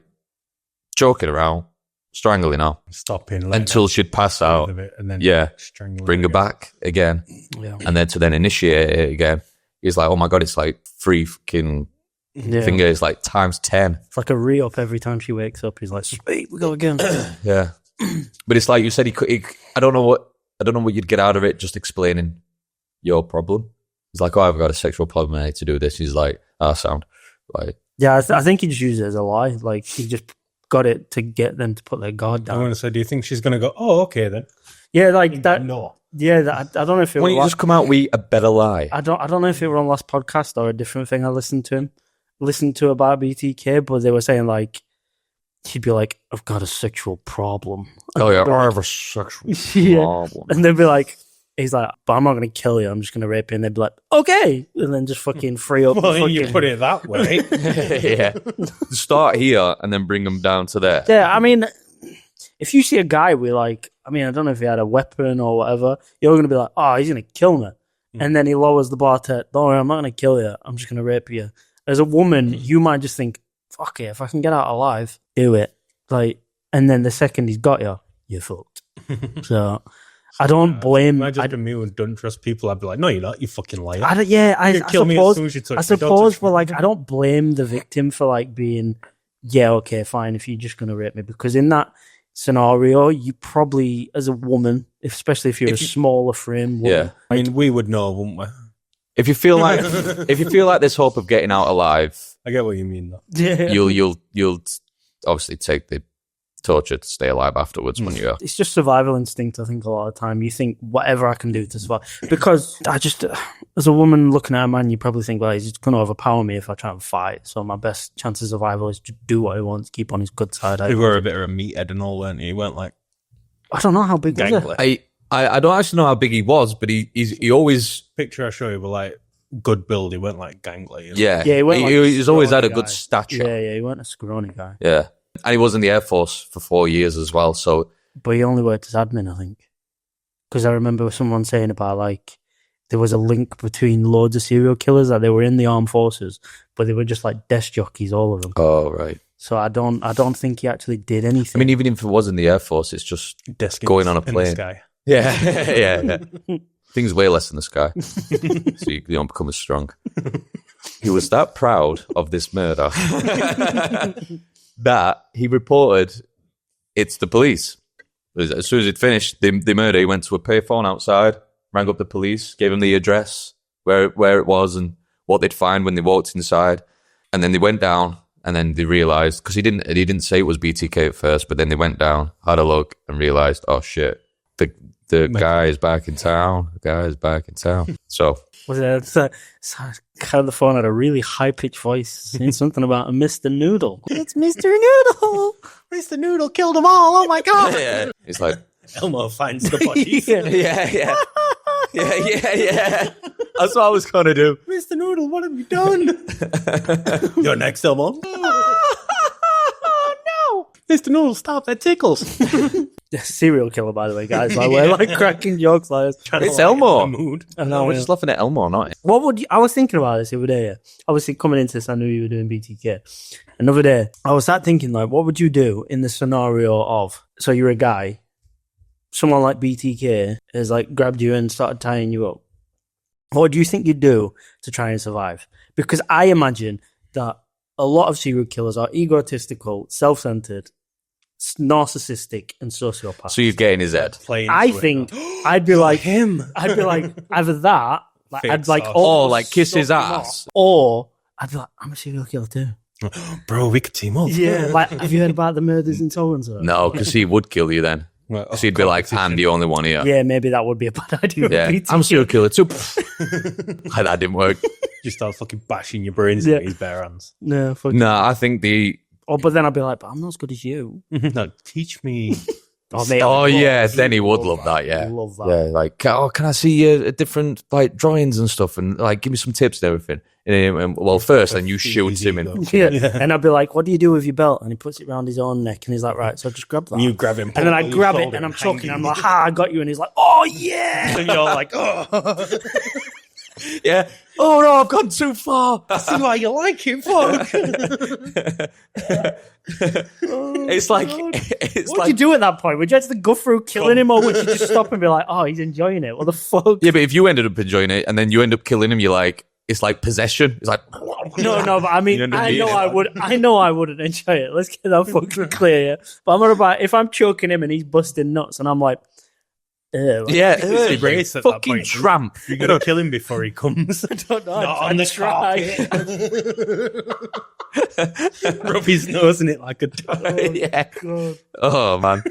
choking her out, strangling her Stopping until she'd pass out. And then strangle Bring her back again. Yeah. And then to initiate it again. He's like, oh my God, it's like 3 fucking Yeah. fingers, like times 10. It's like a re-up every time she wakes up. He's like, sweet, we go again. Yeah. But it's like you said, I don't know what you'd get out of it just explaining your problem. He's like, oh, I've got a sexual problem. I need to do this. He's like, sound. Like, Yeah, I think he just used it as a lie. Like, he just got it to get them to put their guard I'm down. going to say, do you think she's going to go, oh, okay then? Yeah, like that. No. Yeah, that, I don't know if it why don't you was. just come out with a better lie? I don't know if it were on last podcast or a different thing I listened to about BTK, but they were saying like he'd be like, I've got a sexual problem. Oh yeah, I have a sexual Yeah. problem. And they'd be like, he's like, but I'm not going to kill you. I'm just going to rape you. And they'd be like, okay. And then just fucking free up. Well, you fucking- put it that way. Yeah, start here and then bring them down to there. Yeah, I mean, if you see a guy with like, I mean, I don't know if he had a weapon or whatever, you're going to be like, oh, he's going to kill me. And then he lowers the bar to, don't worry, I'm not going to kill you. I'm just going to rape you. As a woman, you might just think, fuck it, if I can get out alive, do it. Like, and then the second he's got you, you're fucked. So I don't blame. Imagine if me who don't trust people, I'd be like, no, you're not, you fucking liar. I kill me as soon as you touch me. Don't suppose, touch but me. like, I don't blame the victim for like being, yeah, okay, fine, if you're just going to rape me. Because in that scenario, you probably, as a woman, especially if you're a smaller frame woman, Yeah, I mean, we would know, wouldn't we? if you feel like there's hope of getting out alive, I get what you mean, though. yeah. you'll obviously take the torture to stay alive afterwards when you're. It's just survival instinct, I think, a lot of the time. You think, whatever I can do to survive. Because I just, as a woman looking at a man, you probably think, well, he's just going to overpower me if I try and fight. So my best chance of survival is to do what he wants, keep on his good side. They were a bit of a meathead and all, weren't he? He weren't like I don't know how big was it? gangly. I don't actually know how big he was, but he always Picture I show you were like good build. He went like gangly. You know? yeah Yeah, he went like he's always had a scrawny good guy. stature. Yeah, he wasn't a scrawny guy. Yeah. And he was in the Air Force for 4 years as well. So But he only worked as admin, I think. Because I remember someone saying about, like, there was a link between loads of serial killers, that they were in the armed forces, but they were just like desk jockeys, all of them. oh right. So I don't think he actually did anything. I mean, even if it was in the Air Force, it's just Desk Going on a in the plane. sky. yeah. Things way less in the sky, so you don't become as strong. He was that proud of this murder that he reported it to the police. As soon as he'd finished the murder, he went to a payphone outside, rang up the police, gave them the address, where it was, and what they'd find when they walked inside. And then they went down, and then they realised, because he didn't say it was BTK at first, but then they went down, had a look, and realised, oh shit, the guy is back in town. The guy is back in town. So Was it kind of the phone had a really high pitched voice saying something about a Mr. Noodle. It's Mr. Noodle. Mr. Noodle killed them all. Oh my god! yeah, it's like Elmo finds the bodies. Yeah. yeah. That's what I was gonna do. Mr. Noodle, what have you done? You're next, Elmo. Oh no! Mr. Noodle, stop! That tickles. Serial killer, by the way, guys. Like, we're like cracking jokes like this. It's Elmo. Mood. I know, We're yeah. just laughing at Elmo, not What would you, I was thinking about this the other day. Obviously, coming into this, I knew you were doing BTK. Another day, I was sat thinking, like, what would you do in the scenario of, so you're a guy, someone like BTK has like grabbed you and started tying you up. What do you think you'd do to try and survive? Because I imagine that a lot of serial killers are egotistical, self-centered, narcissistic, and sociopaths. So you'd get in his head. I think I'd be like him. I'd be like either that, like I'd Face like off. Oh, like kiss his suck him ass. off, or I'd be like, I'm a serial killer too. Bro, we could team up. Yeah, like have you heard about the murders in so and so? No, because he would kill you then. Well, So he'd be like, I'm the only one here. Yeah, maybe that would be a bad idea. Yeah. BTK. I'm a serial killer too. That didn't work. Just start fucking bashing your brains Yeah. in his bare hands. No, fuck. No, I think But then I'd be like, but I'm not as good as you. No, teach me. Oh, mate, Oh I'd yeah, love- then he would love that. Yeah, love that. Yeah, like, oh, can I see your different like drawings and stuff, and like give me some tips and everything. And, well, first, then you shoot him in. Yeah. And I'd be like, what do you do with your belt? And he puts it around his own neck, and he's like, right, so I just grab that. You grab him. and then I pull grab his it, shoulder and I'm hang choking. him. I'm like, ha, I got you. And he's like, oh, yeah. And you're like, oh. Yeah. Oh no, I've gone too far. See why you like him, fuck. It's like it's What would like you do at that point? Would you actually go through killing him, or would you just stop and be like, oh, he's enjoying it? What the fuck? yeah, but if you ended up enjoying it and then you end up killing him, you're like, it's like possession. It's like No, but I mean, You end up I eating know it. I would. I know I wouldn't enjoy it. Let's get that fucking clear. Yeah? But I'm about if I'm choking him and he's busting nuts, and I'm like, ew. yeah, He race at that fucking point. tramp. You're going to kill him before he comes. I don't know. Not I'm on the try. Rub his nose in it like a dog. Yeah. Oh man.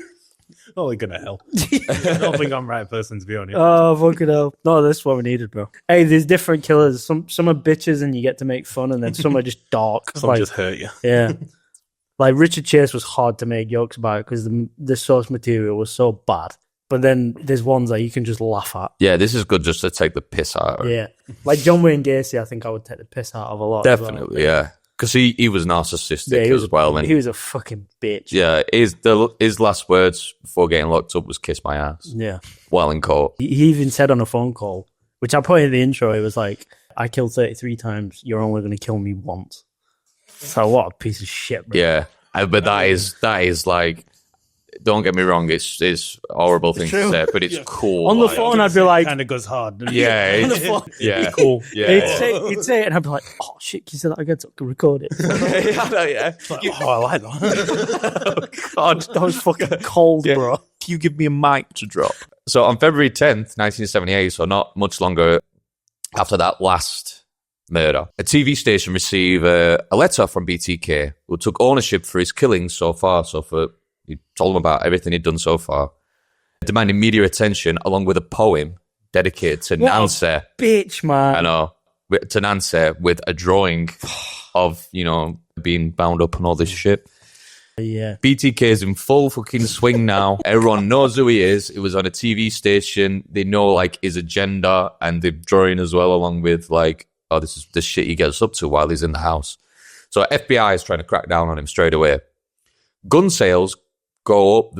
Oh, we're going to hell. I don't think I'm the right person to be on it. Oh, fucking hell. No, that's what we needed, bro. Hey, there's different killers. Some are bitches and you get to make fun, and then some are just dark. Some like, just hurt you. yeah. Like Richard Chase was hard to make jokes about because the source material was so bad. But then there's ones that you can just laugh at. Yeah, this is good just to take the piss out of it. Yeah. Like John Wayne Gacy, I think I would take the piss out of a lot. as well. Definitely, yeah. Because he was narcissistic he was as well. And he was a fucking bitch. yeah, his last words before getting locked up was "kiss my ass" Yeah. while in court. He even said on a phone call, which I put in the intro, he was like, I killed 33 times. You're only going to kill me once. So what a piece of shit, bro. Yeah, but that is like, don't get me wrong, it's a horrible thing to say, but it's cool. On the like, phone, I'd be like, Kind of goes hard. doesn't it? yeah, on the phone. yeah, Cool. yeah. He'd say it, and I'd be like, oh shit, can you say that again so I can record it? I know, yeah. Oh, I like that. God, That was fucking cold, Yeah. bro. you give me a mic to drop. So on February 10th, 1978, so not much longer after that last murder, a TV station received a letter from BTK who took ownership for his killings so far. He told them about everything he'd done so far, demanding media attention along with a poem dedicated to What a Nancy. Bitch, man. I know, to Nancy with a drawing of, being bound up and all this shit. Yeah. BTK is in full fucking swing now. Everyone knows who he is. It was on a TV station. They know like his agenda, and they're drawing as well along with like, oh, this is the shit he gets up to while he's in the house. So FBI is trying to crack down on him straight away. Gun sales go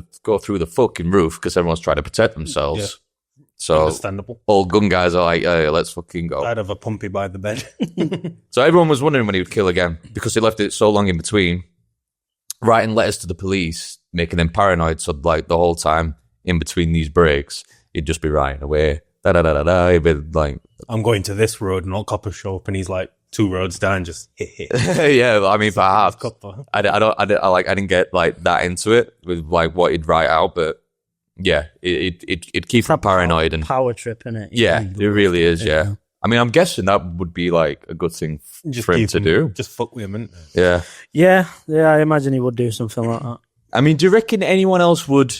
through the fucking roof because everyone's trying to protect themselves. Yeah. So Understandable. all gun guys are like, hey, let's fucking go. I'd have a pumpy by the bed. So everyone was wondering when he would kill again because he left it so long in between. Writing letters to the police, making them paranoid. So like the whole time in between these breaks, he'd just be writing away. Da da da da da. He'd be like, I'm going to this road, and all coppers show up, and he's like 2 roads down, just hit. yeah. I mean, perhaps Copper. I didn't get like that into it with like what he'd write out, but yeah, it keeps him paranoid and power trip, innit? yeah, it really is. Yeah. I mean, I'm guessing that would be like a good thing for him to do. Just fuck with him, innit? Yeah. Yeah, I imagine he would do something like that. I mean, do you reckon anyone else would?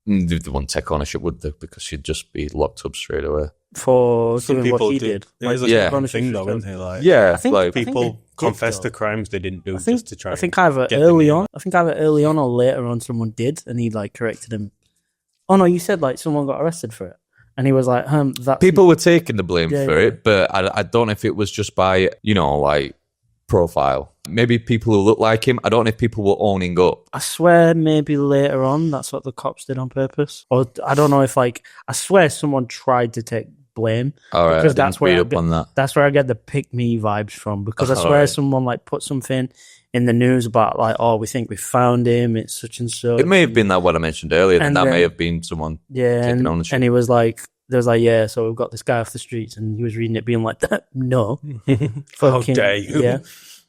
They wouldn't take ownership, would they? Because she'd just be locked up straight away. For Some doing what people he do. did. There's a yeah. thing, though, isn't it? Like, Yeah, I think- like I think people they did, confess though. to crimes they didn't do I think, just to try. I think either get early them on. I think either early on or later on, someone did, and he like corrected him. Oh no, you said like someone got arrested for it, and he was like, that people were taking the blame Yeah, for yeah. it, but I don't know if it was just by like profile. Maybe people who look like him. I don't know if people were owning up. I swear maybe later on that's what the cops did on purpose, or I don't know if like I swear someone tried to take blame. All right, Because I that's didn't where read I up get- on that. That's where I get the pick me vibes from, because I Oh, swear right. someone like put something in the news about like, oh, we think we found him, it's such and such. It may have been that what I mentioned earlier, and And that then- may have been someone. Yeah, taking and, ownership. and he was like, there was like, yeah, so we've got this guy off the streets, and he was reading it, being like, no, How dare you? yeah,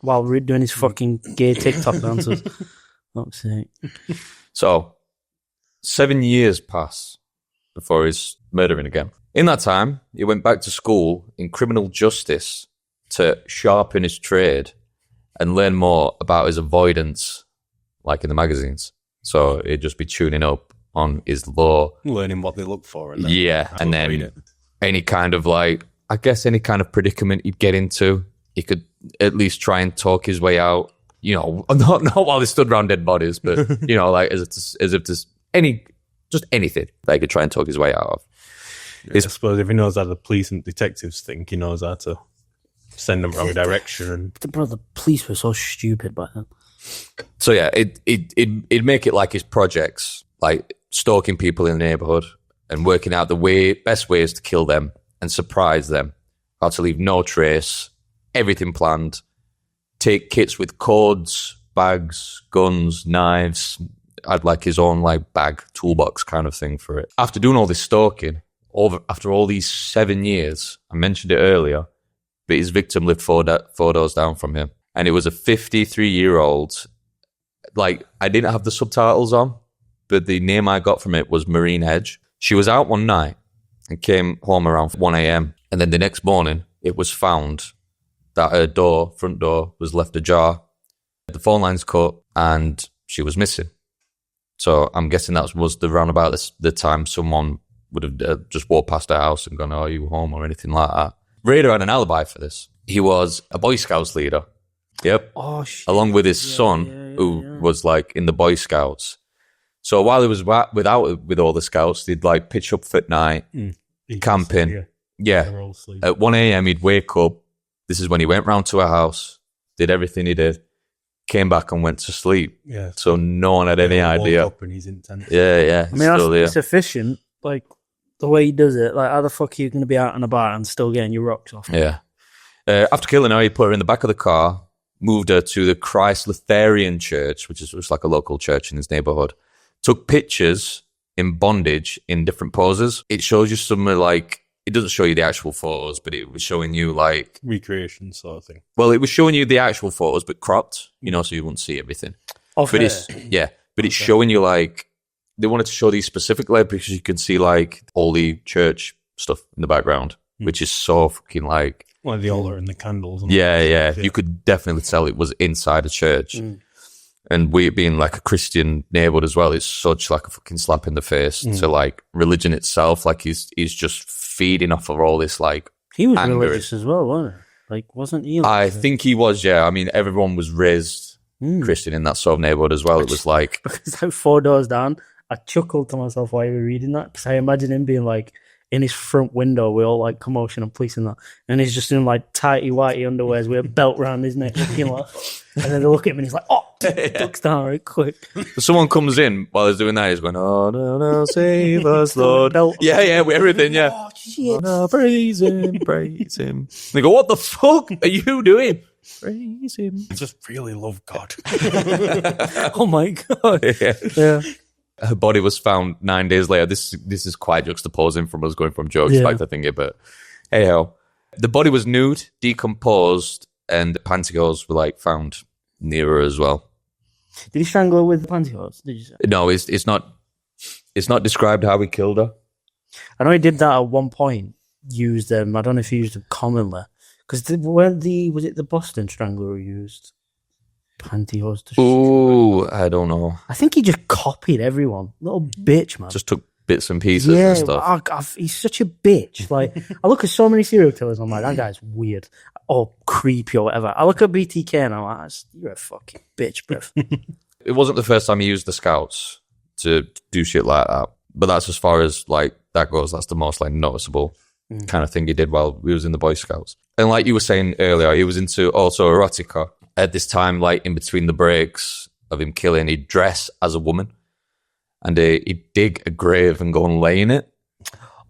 while doing his fucking gay TikTok dances. Fuck's sake. So 7 years pass before he's murdering again. In that time, he went back to school in criminal justice to sharpen his trade and learn more about his avoidance, like in the magazines. So he'd just be tuning up on his law. learning what they look for. And then Yeah, and avoid then it. any kind of like, I guess any kind of predicament he'd get into, he could at least try and talk his way out. Not while they stood around dead bodies, but like as if there's anything that he could try and talk his way out of. I suppose if he knows how the police and detectives think, he knows how to send them wrong direction. And Bro, the police were so stupid back then. So yeah, it'd make it like his projects, like stalking people in the neighborhood and working out the best ways to kill them and surprise them, how to leave no trace, everything planned. Take kits with codes, bags, guns, knives. I'd like his own like bag, toolbox kind of thing for it. After doing all this stalking, after all these 7 years, I mentioned it earlier, but his victim lived four doors down from him. And it was a 53-year-old. Like, I didn't have the subtitles on, but the name I got from it was Marine Hedge. She was out one night and came home around 1 a.m. And then the next morning, it was found that her front door, was left ajar. The phone lines cut, and she was missing. So I'm guessing that was around about the time someone would have just walked past her house and gone, oh, are you home, or anything like that. Raider had an alibi for this. He was a Boy Scouts leader. Yep. Oh, shit. Along with his son, who was like in the Boy Scouts. So while he was with all the scouts, they'd like pitch up for night, camping. Yeah. They're all asleep. At 1 a.m., he'd wake up. This is when he went round to her house, did everything he did, came back and went to sleep. Yeah. So no one had any They woke idea. up and he's intent. Yeah. I mean, it's efficient. Like, the way he does it, like, how the fuck are you going to be out and about and still getting your rocks off? Yeah. After killing her, he put her in the back of the car, moved her to the Christ Lutheran Church, which is just like a local church in his neighborhood. Took pictures in bondage in different poses. It shows you some like, it doesn't show you the actual photos, but it was showing you like, Recreation sort of thing. well, it was showing you the actual photos, but cropped, so you wouldn't see everything. Of But her. it's showing you like, they wanted to show these specifically because you can see like all the church stuff in the background, which is so fucking like, Like the altar and the candles. And yeah. You could definitely tell it was inside a church. And we being like a Christian neighborhood as well, it's such like a fucking slap in the face to like religion itself. Like he's just feeding off of all this like, He was anger. religious as well, wasn't he? Like, wasn't he? I think he was, yeah. I mean, everyone was raised Christian in that sort of neighborhood as well. It was like, Because like 4 doors down, I chuckled to myself while you were reading that because I imagine him being like in his front window with all like commotion and police and that, and he's just in like tighty whitey underwears with a belt round his neck, looking like, and then they look at him and he's like, oh, ducks down right quick. someone comes in while he's doing that. He's going, oh, no, save us, Lord. Belt. Yeah, with everything, yeah. Oh shit! No, praise him, praise him. They go, what the fuck are you doing? Praise him. I just really love God. Oh my god! Yeah. Yeah. Her body was found 9 days later. This is quite juxtaposing from us going from jokes Yeah. back to thinking, but hey ho. The body was nude, decomposed, and the pantyhose were like found near her as well. Did he strangle her with the pantyhose? Did you say? No, it's not described how he killed her. I know he did that at one point. Used them. I don't know if he used them commonly because was it the Boston Strangler who used pantyhose to? Ooh, I don't know. I think he just copied everyone. Little bitch, man. Just took bits and pieces and stuff. He's such a bitch. Like, I look at so many serial killers, I'm like, that guy's weird or creepy or whatever. I look at BTK and I'm like, you're a fucking bitch, bruv. It wasn't the first time he used the scouts to do shit like that, but that's as far as like that goes. That's the most like noticeable kind of thing he did while he was in the Boy Scouts. And like you were saying earlier, he was into also erotica. At this time, like in between the breaks of him killing, he'd dress as a woman and he'd dig a grave and go and lay in it.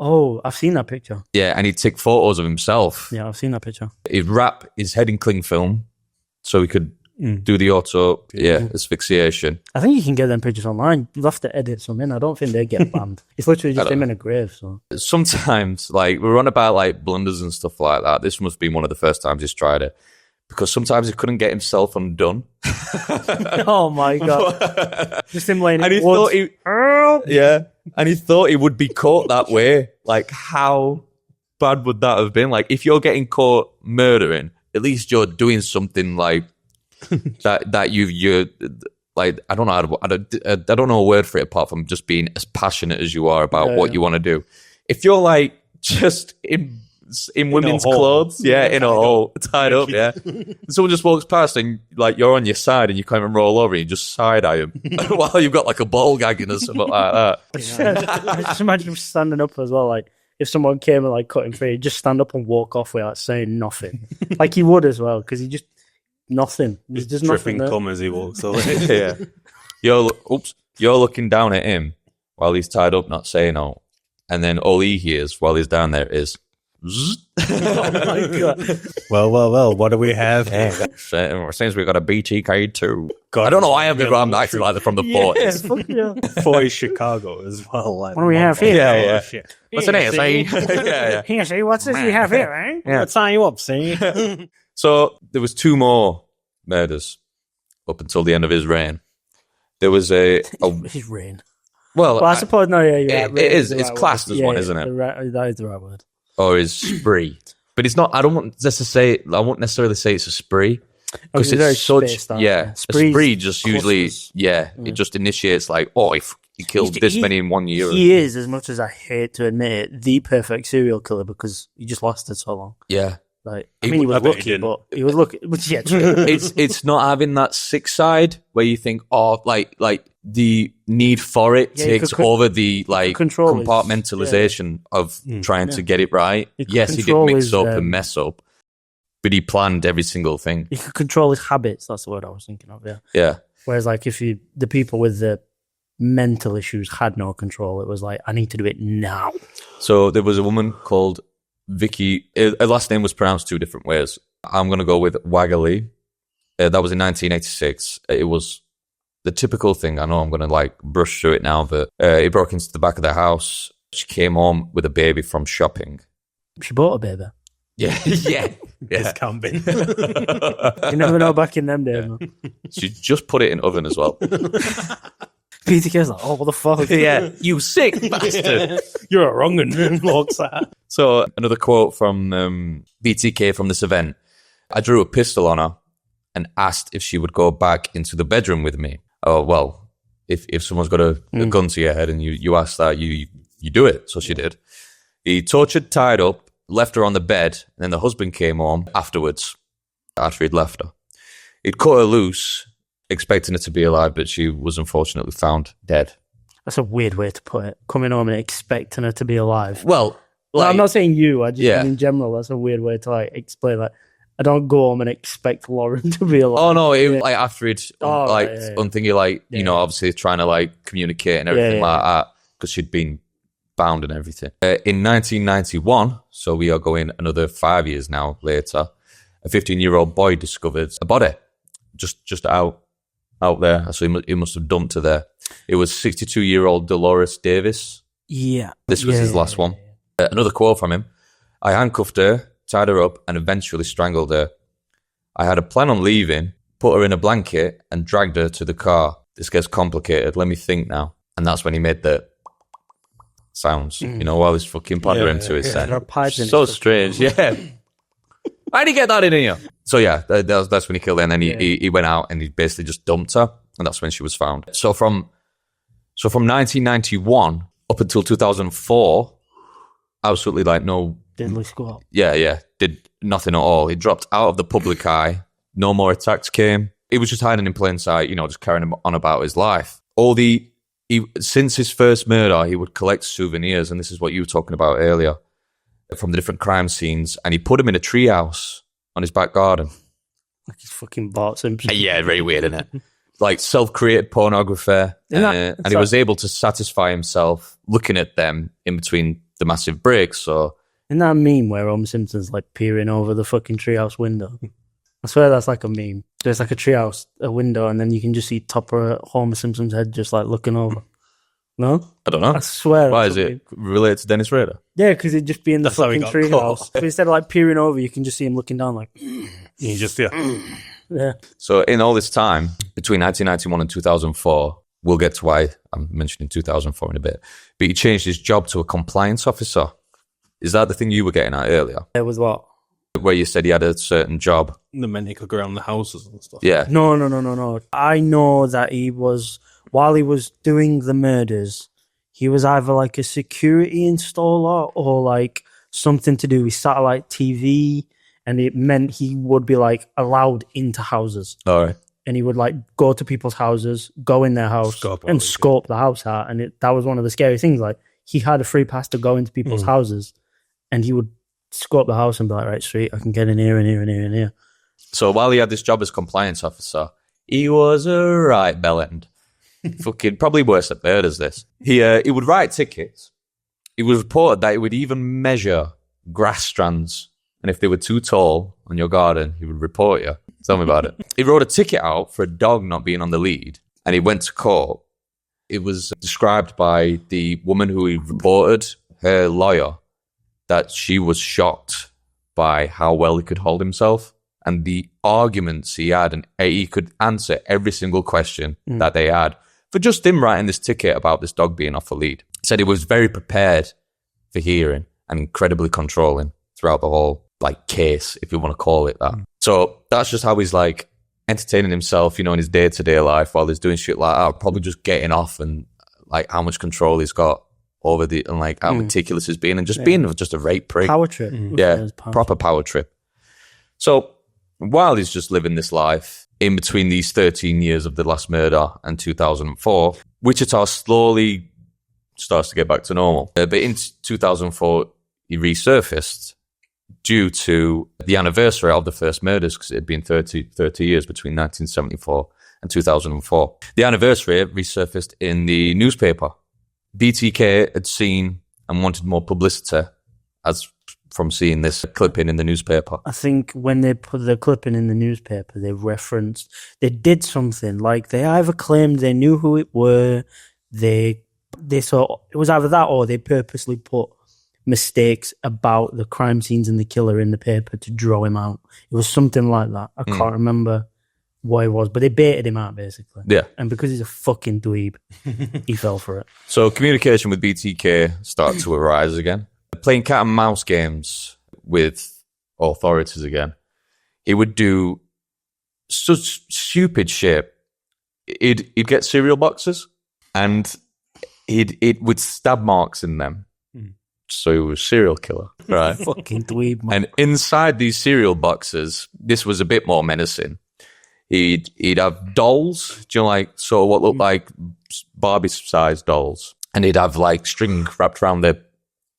Oh, I've seen that picture. Yeah, and he'd take photos of himself. Yeah, I've seen that picture. He'd wrap his head in cling film so he could do the asphyxiation. I think you can get them pictures online. You'll have to edit some in. I don't think they get banned. It's literally just him in a grave. So Sometimes, like, we're on about like blunders and stuff like that. This must be one of the first times he's tried it. Because sometimes he couldn't get himself undone. oh my god! Just him laying And in he woods. and he thought he would be caught that way. Like, how bad would that have been? Like, if you're getting caught murdering, at least you're doing something like that. You're like, I don't know. I don't know a word for it apart from just being as passionate as you are about what you want to do. If you're like just in women's clothes, in a hole, tied up, someone just walks past and like you're on your side and you can't even roll over and you just side eye him while you've got like a ball gagging or something like that. I just imagine him standing up as well. Like if someone came and like cut him free, he'd just stand up and walk off without saying nothing. Like he would as well because he just nothing. There's just nothing Dripping there. cum as he walks away. You're looking down at him while he's tied up, not saying no, and then all he hears while he's down there is. Oh my god! Well, what do we have? Since we got a BTK too. I don't know why I'm acting like they're from the 40s. Fuck yeah. 40s Chicago as well. Like, What do we have here? Yeah. Shit. What's the name? Yeah. Here, see, what's this we have here, eh? I'll tie you up, see? So there was 2 more murders up until the end of his reign. There was His reign. well, I suppose no, yeah, you're right. it is. The It's right classed word. as one, isn't it? That is the right word. Or his spree, but it's not. I won't necessarily say it's a spree because it's very it's such. spaced out, Yeah, yeah. a Spree's spree just usually. clusters. It just initiates like, oh, if he killed this many in 1 year. He is, as much as I hate to admit it, the perfect serial killer because he just lasted so long. Yeah, Like, I mean, he was I bet he lucky, didn't. but he was lucky. Which, yeah, true. it's not having that sick side where you think, oh, like the need for it Yeah, you takes could over the like control his- compartmentalization of trying to get it right. You could Yes, he did control mix his, up and mess up, but he planned every single thing. He could control his habits. That's the word I was thinking of, yeah. Yeah. Whereas, like, if the people with the mental issues had no control, it was like, I need to do it now. So there was a woman called Vicky. Her last name was pronounced 2 different ways. I'm going to go with Wagalee. That was in 1986. It was the typical thing. I know I'm going to like brush through it now, but he broke into the back of the house. She came home with a baby from shopping. She bought a baby. Yeah, yeah. Discount bin. You never know back in them days, man. She just put it in oven as well. PTK's like, oh, what the fuck? Yeah, you sick bastard. You're a wrong one. Walks out. So another quote from BTK from this event. I drew a pistol on her and asked if she would go back into the bedroom with me. Oh, well, if someone's got a gun to your head and you ask that, you do it. So she did. He tortured, tied up, left her on the bed, and then the husband came home afterwards, after he'd left her. He'd cut her loose expecting her to be alive, but she was unfortunately found dead. That's a weird way to put it. Coming home and expecting her to be alive. Well, I'm not saying you. I just Yeah. mean in general. That's a weird way to like explain that. I don't go home and expect Lauren to be alive. oh no, like after it, Oh, like right, yeah. unthinking, like you know, obviously trying to like communicate and everything Yeah, like that because she'd been bound and everything. In 1991, so we are going another 5 years now later, a 15-year-old boy discovered a body just out there. So he must have dumped her there. It was 62-year-old Dolores Davis. Yeah. This was his last one. Another quote from him. I handcuffed her, tied her up, and eventually strangled her. I had a plan on leaving, put her in a blanket, and dragged her to the car. This gets complicated. Let me think now. And that's when he made the sounds, you know, while he's fucking pondering to his set. There are pipes in So it. strange, yeah. Why'd he get that in here? So yeah, that's when he killed her. And then he went out and he basically just dumped her. And that's when she was found. So from 1991 up until 2004, absolutely like no... Diddly squat. Yeah, did nothing at all. He dropped out of the public eye. No more attacks came. He was just hiding in plain sight, you know, just carrying on about his life. Since his first murder, he would collect souvenirs, and this is what you were talking about earlier, from the different crime scenes, and he put them in a treehouse on his back garden. Like he's fucking Bart Simpson. Yeah, very weird, isn't it? Like self-created pornography, and he was able to satisfy himself looking at them in between the massive bricks. So, Isn't that a meme where Homer Simpson's like peering over the fucking treehouse window? I swear that's like a meme. There's like a treehouse, a window, and then you can just see top of Homer Simpson's head just like looking over. No? I don't know. I swear. Why that's is what it related to Dennis Rader? Yeah, because it'd just be in the That's how he fucking got caught. treehouse. But instead of like peering over, you can just see him looking down like, You just, yeah. So in all this time, between 1991 and 2004, we'll get to why I'm mentioning 2004 in a bit, but he changed his job to a compliance officer. Is that the thing you were getting at earlier? It was what? Where you said he had a certain job? the men he could go around the houses and stuff. Yeah. No. I know that he was, while he was doing the murders, he was either like a security installer or like something to do with satellite TV, and it meant he would be like allowed into houses. All right. And he would like go to people's houses, go in their house and scope the house out. And that was one of the scary things. Like he had a free pass to go into people's houses, and he would scope the house and be like, right, sweet, I can get in here and here and here and here. So while he had this job as compliance officer, he was a right bellend. Fucking probably worse at murders, this. He would write tickets. It was reported that he would even measure grass strands, and if they were too tall on your garden, he would report you. Tell me about it. He wrote a ticket out for a dog not being on the lead, and he went to court. It was described by the woman who he reported, her lawyer, that she was shocked by how well he could hold himself and the arguments he had, and he could answer every single question that they had for just him writing this ticket about this dog being off the lead. Said he was very prepared for hearing and incredibly controlling throughout the whole like case, if you want to call it that. So that's just how he's like entertaining himself, you know, in his day-to-day life while he's doing shit like that, probably just getting off, and like how much control he's got over the, and like how meticulous he's being, and just being just a rape prick. Power trip. Yeah, proper power trip. So while he's just living this life in between these 13 years of the last murder and 2004, Wichita slowly starts to get back to normal. But in 2004, he resurfaced due to the anniversary of the first murders, because it had been 30 years between 1974 and 2004. The anniversary resurfaced in the newspaper. BTK had seen and wanted more publicity as from seeing this clipping in the newspaper. I think when they put the clipping in the newspaper, they did something like they either claimed they knew who it were, they saw it was either that, or they purposely put mistakes about the crime scenes and the killer in the paper to draw him out. It was something like that. I can't remember what it was, but they baited him out basically. Yeah. And because he's a fucking dweeb, he fell for it. So communication with BTK started to arise again. Playing cat and mouse games with authorities again. He would do such stupid shit. He'd get cereal boxes and it would stab marks in them. So he was a serial killer, right? Fucking dweeb, man. And inside these cereal boxes, this was a bit more menacing. He'd have dolls, do you know, like, so what looked like Barbie-sized dolls. And he'd have, like, string wrapped around their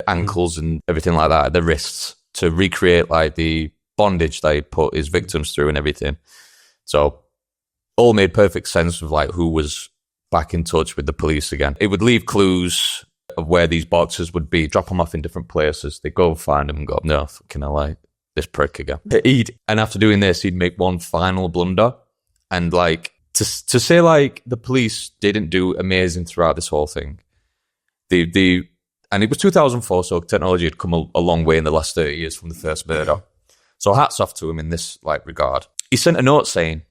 ankles and everything like that, their wrists, to recreate, like, the bondage that he'd put his victims through and everything. So all made perfect sense of, like, who was back in touch with the police again. It would leave clues of where these boxes would be, drop them off in different places. They'd go find them and go, no, fucking hell, like, this prick again. And after doing this, he'd make one final blunder. And, like, to say, like, the police didn't do amazing throughout this whole thing. And it was 2004, so technology had come a long way in the last 30 years from the first murder. So hats off to him in this, like, regard. He sent a note saying,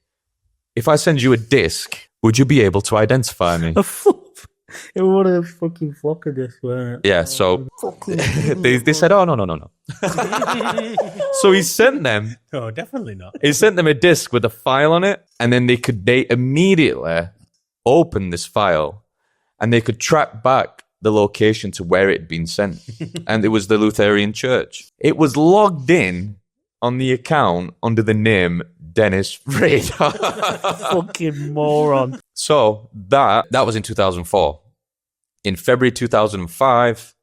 if I send you a disc, would you be able to identify me? A flop. It would have fucking flock of this, weren't it? Yeah, so they said, oh, no. So he sent them. No, definitely not. He sent them a disc with a file on it, and then they immediately opened this file, and they could track back the location to where it had been sent. And it was the Lutheran church. It was logged in on the account under the name Dennis Rader. Fucking moron. So that was in 2004. In February 2005,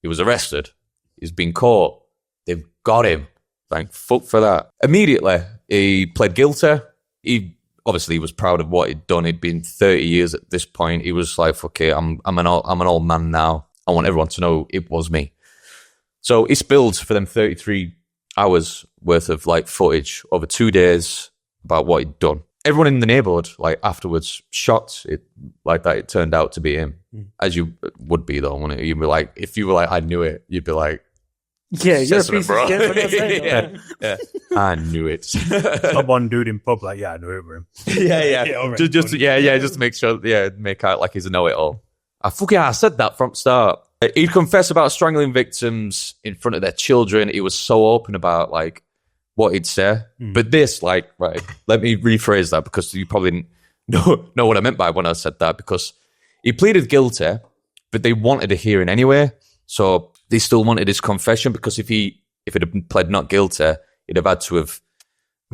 he was arrested. He's been caught. They've got him. Thank fuck for that. Immediately, he pled guilty. He obviously was proud of what he'd done. He'd been 30 years at this point. He was like, "Fuck it, I'm an old man now. I want everyone to know it was me." So he spilled for them 33 hours worth of, like, footage over 2 days about what he'd done. Everyone in the neighborhood, like, afterwards shocked it like that. It turned out to be him, as you would be though. Wouldn't it? You'd be like, if you were like, I knew it. You'd be like, yeah, you're a "Yes, piece bro." of shit. For not saying that. yeah, I knew it. That one dude in pub, like, yeah, I knew it were him. yeah. all right, just to make sure, make out like he's a know-it-all. I said that from start. He'd confess about strangling victims in front of their children. He was so open about, like, what he'd say. But this, like, right, let me rephrase that, because you probably know what I meant by when I said that, because he pleaded guilty, but they wanted a hearing anyway. So they still wanted his confession, because if it had pled not guilty, he'd have had to have,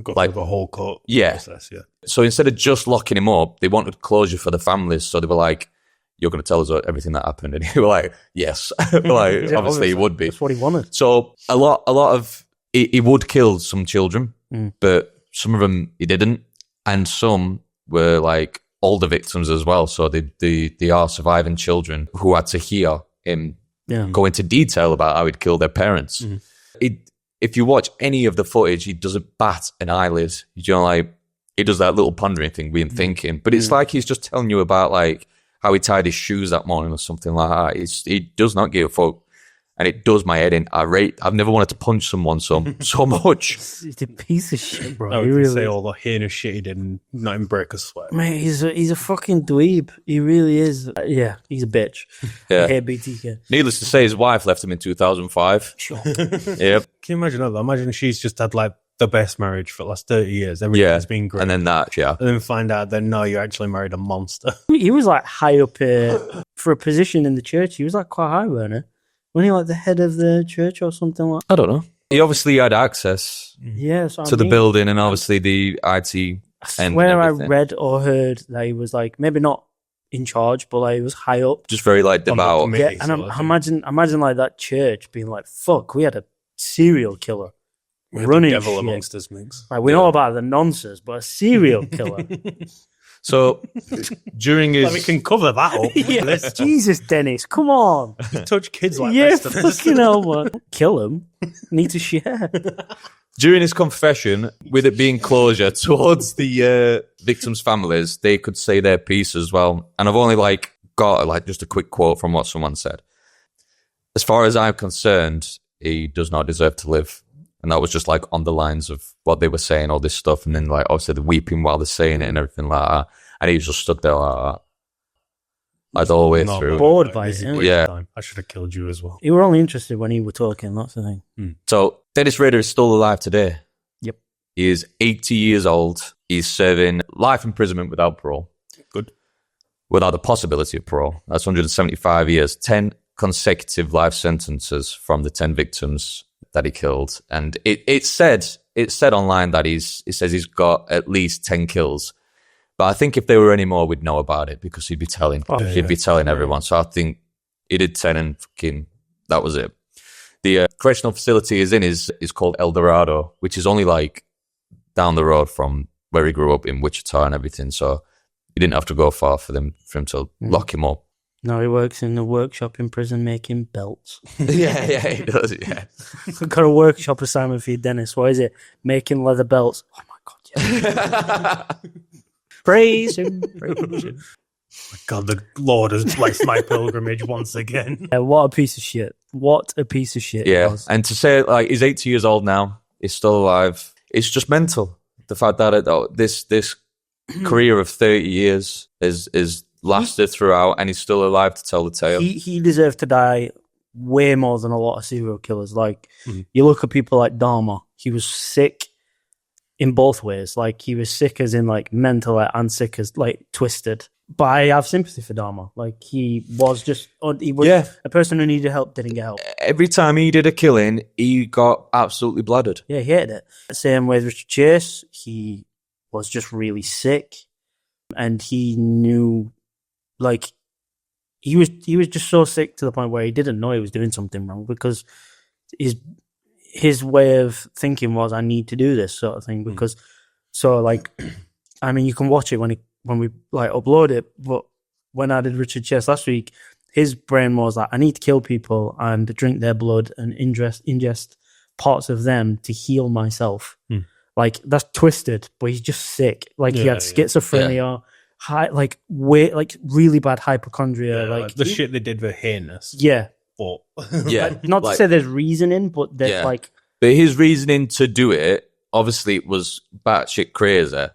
Got like, through the whole court process, yeah. So instead of just locking him up, they wanted closure for the families. So they were like, "You're going to tell us everything that happened," and he was like, "Yes." Like, Yeah, obviously he would be. That's what he wanted. So a lot of he would kill some children, but some of them he didn't, and some were, like, older victims as well. So they are surviving children who had to hear him go into detail about how he'd killed their parents. If you watch any of the footage, he doesn't bat an eyelid. You know, like, he does that little pondering thing, we're thinking, but it's like he's just telling you about, like, how he tied his shoes that morning or something like that. He does not give a fuck. And it does my head in. I've never wanted to punch someone so much. He's a piece of shit, bro. I He would really say is. all the heinous shit he did and not even break a sweat. Mate, he's a fucking dweeb. He really is. Yeah, he's a bitch. Yeah. I hate BTK. Needless to say, his wife left him in 2005. Sure. Yep. Can you imagine that? Imagine she's just had, like, the best marriage for the last 30 years. Everything's been great. And then that, yeah. And then find out that, no, you actually married a monster. He was, like, high up for a position in the church. He was, like, quite high, weren't he? Wasn't he, like, the head of the church or something like that? I don't know. He obviously had access Yeah, that's what to I the mean. building and obviously the IT. I swear I read or heard that he was, like, maybe not in charge, but, like, he was high up. Just very, like, On the devout. committee. Yeah, and I imagine, like, that church being like, fuck, we had a serial killer running Devil shit. amongst us, mix. Like, we know about the nonsense, but a serial killer. So during his... We can cover that up. Yeah, Jesus, Dennis, come on. Touch kids like Yeah, rest of us. fucking hell, man. Kill him. Need to share. During his confession, with it being closure towards the victims' families, they could say their piece as well. And I've only, like, got, like, just a quick quote from what someone said. As far as I'm concerned, he does not deserve to live. And that was just, like, on the lines of what they were saying, all this stuff. And then, like, obviously they're weeping while they're saying it and everything like that. And he just stood there like that. Like, the whole way No, through. Bored by this is it, waste yeah. time. I should have killed you as well. You were only interested when you were talking, that's the thing. So Dennis Rader is still alive today. Yep. He is 80 years old. He's serving life imprisonment without parole. Good. Without the possibility of parole. That's 175 years. 10 consecutive life sentences from the 10 victims that he killed, and it said online that it says he's got at least 10 kills. But I think if there were any more, we'd know about it because he'd be telling everyone. So I think he did 10 and fucking that was it. The correctional facility he's in is called El Dorado, which is only like down the road from where he grew up in Wichita and everything. So he didn't have to go far for him to lock him up. No, he works in the workshop in prison making belts. yeah, he does. Yeah, I've got a workshop assignment for you, Dennis. What is it? Making leather belts. Oh my god! Yeah. Praise him. My God, the Lord has blessed my pilgrimage once again. What a piece of shit. What a piece of shit. Yeah, It was. and to say like he's 80 years old now, he's still alive. It's just mental. The fact that this career of 30 years is lasted throughout, and he's still alive to tell the tale. He deserved to die way more than a lot of serial killers. Like you look at people like Dahmer, he was sick in both ways. Like he was sick as in like mental and sick as like twisted. But I have sympathy for Dahmer. Like he was a person who needed help, didn't get help. Every time he did a killing, he got absolutely blooded. Yeah, he hated it. Same with Richard Chase. He was just really sick, and he knew, like, he was just so sick to the point where he didn't know he was doing something wrong because his way of thinking was, I need to do this sort of thing. Because so like, I mean, you can watch it when we like upload it, but when I did Richard Chase last week, his brain was like, I need to kill people and drink their blood and ingest parts of them to heal myself. Like that's twisted, but he's just sick. Like he had schizophrenia, really bad hypochondria. Like the shit they did with heinous. Yeah. But Not to say there's reasoning, but there's like. But his reasoning to do it, obviously, it was batshit crazy.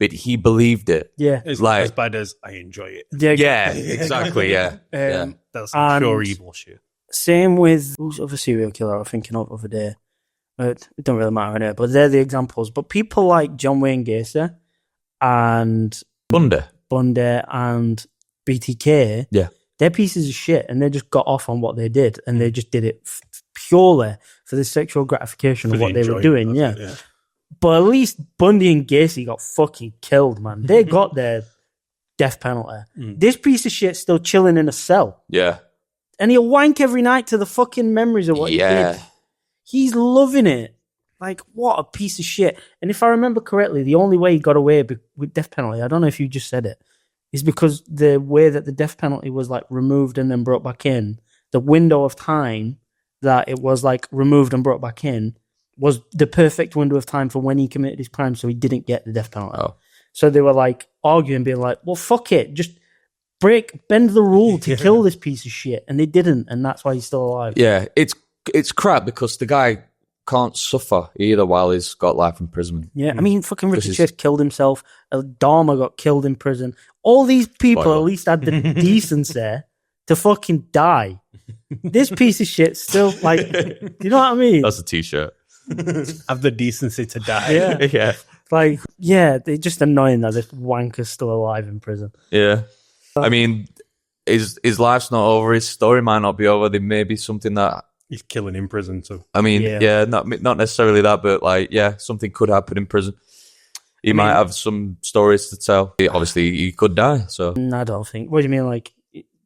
But he believed it. Yeah. It's like as bad as I enjoy it. Yeah, exactly. Yeah. That's some pure evil shit. Same with who's the other serial killer I was thinking of the other day. It don't really matter anyway, but they're the examples. But people like John Wayne Gacy and Bundy and BTK, they're pieces of shit, and they just got off on what they did, and they just did it purely for the sexual gratification of what they were doing. Yeah. But at least Bundy and Gacy got fucking killed, man. They got their death penalty. This piece of shit's still chilling in a cell. Yeah. And he'll wank every night to the fucking memories of what he did. He's loving it. Like, what a piece of shit. And if I remember correctly, the only way he got away with death penalty, I don't know if you just said it, is because the way that the death penalty was like removed and then brought back in, the window of time that it was like removed and brought back in was the perfect window of time for when he committed his crime, so he didn't get the death penalty. So they were like arguing, being like, well, fuck it, just bend the rule to kill this piece of shit. And they didn't, and that's why he's still alive. Yeah, it's crap because the guy can't suffer either while he's got life imprisonment. Yeah, I mean, fucking Richard Chase killed himself. Dahmer got killed in prison. All these people at least had the decency to fucking die. This piece of shit still, like, do you know what I mean? That's a t-shirt. Have the decency to die. Yeah. Like, yeah, it's just annoying that this wanker's still alive in prison. Yeah. I mean, his life's not over. His story might not be over. There may be something that... He's killing in prison, so... I mean, not necessarily that, but like, something could happen in prison. He might have some stories to tell. Obviously, he could die, so... I don't think... What do you mean, like,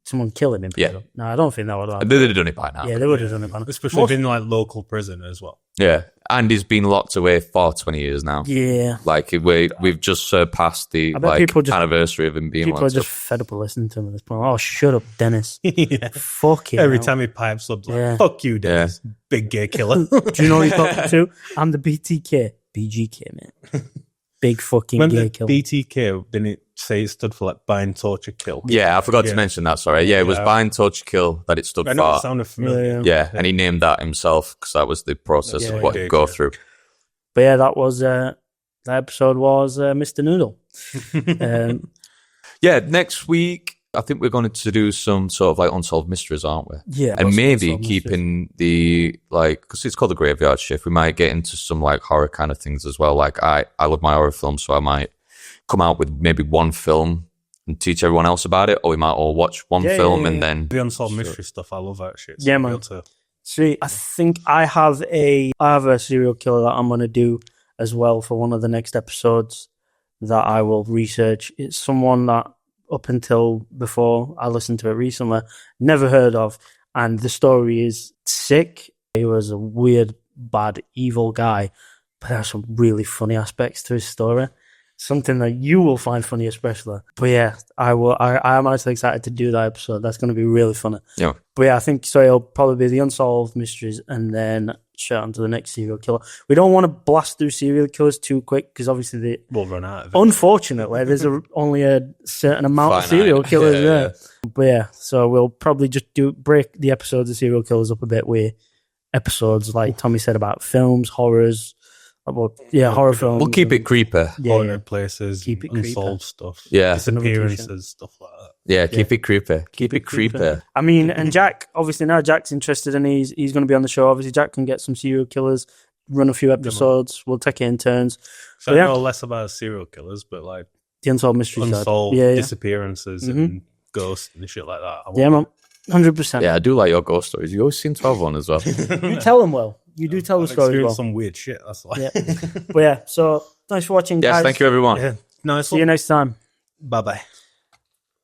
someone kill him in prison? Yeah. No, I don't think that would happen. They'd have done it by now. Yeah, they would have done it by now. Especially in, like, local prison as well. Yeah, and he's been locked away for 20 years now. Yeah. Like, we've just surpassed the anniversary of him being locked up. People are just fed up of listening to him at this point. Oh, shut up, Dennis. Fuck it. Every time he pipes up, like, fuck you, Dennis. Big gay killer. Do you know what he's got to? I'm the BTK. BGK, man. Big fucking gay killer. BTK, didn't it say it stood for like bind, torture, kill? Yeah, I forgot to mention that, sorry. Yeah, it was bind, torture, kill that it stood I know for. it sounded familiar. Yeah, and he named that himself because that was the process of what he'd go through. But yeah, that was that episode was Mr. Noodle. Yeah, next week I think we're going to do some sort of like unsolved mysteries, aren't we? Yeah, and maybe keeping the like because it's called the Graveyard Shift. We might get into some like horror kind of things as well. Like I love my horror films, so I might come out with maybe one film and teach everyone else about it, or we might all watch one film and then the unsolved mystery stuff. I love that shit. Yeah, man. Sweet. I think I have a serial killer that I'm going to do as well for one of the next episodes that I will research. It's someone that up until before I listened to it recently, never heard of. And the story is sick. He was a weird, bad, evil guy, but there are some really funny aspects to his story. Something that you will find funny, especially. But yeah, I am actually excited to do that episode. That's going to be really funny. Yeah. But yeah, I think so. It'll probably be the unsolved mysteries, and then straight on to the next serial killer. We don't want to blast through serial killers too quick because obviously we'll run out of it. Unfortunately, there's only a certain amount of serial killers there. Yeah. But yeah, so we'll probably just break the episodes of serial killers up a bit with episodes like Tommy said about films, horrors. Horror films. We'll keep it creepy. Haunted places, Keep it unsolved stuff. Yeah. Disappearances, stuff like that. Yeah, keep it creepy. Keep it creepy. I mean, and Jack, obviously now Jack's interested and he's going to be on the show. Obviously, Jack can get some serial killers, run a few episodes. We'll take it in turns. So I know less about serial killers, but like the unsolved mysteries. Disappearances and ghosts and shit like that. Yeah, man. 100%. Yeah, I do like your ghost stories. You always seem to have one as well. You tell them well. You do tell the story well. Some weird shit. That's like. Yeah. But yeah, so thanks for watching, guys. Yes, thank you, everyone. Yeah. Nice. See you next time. Bye bye.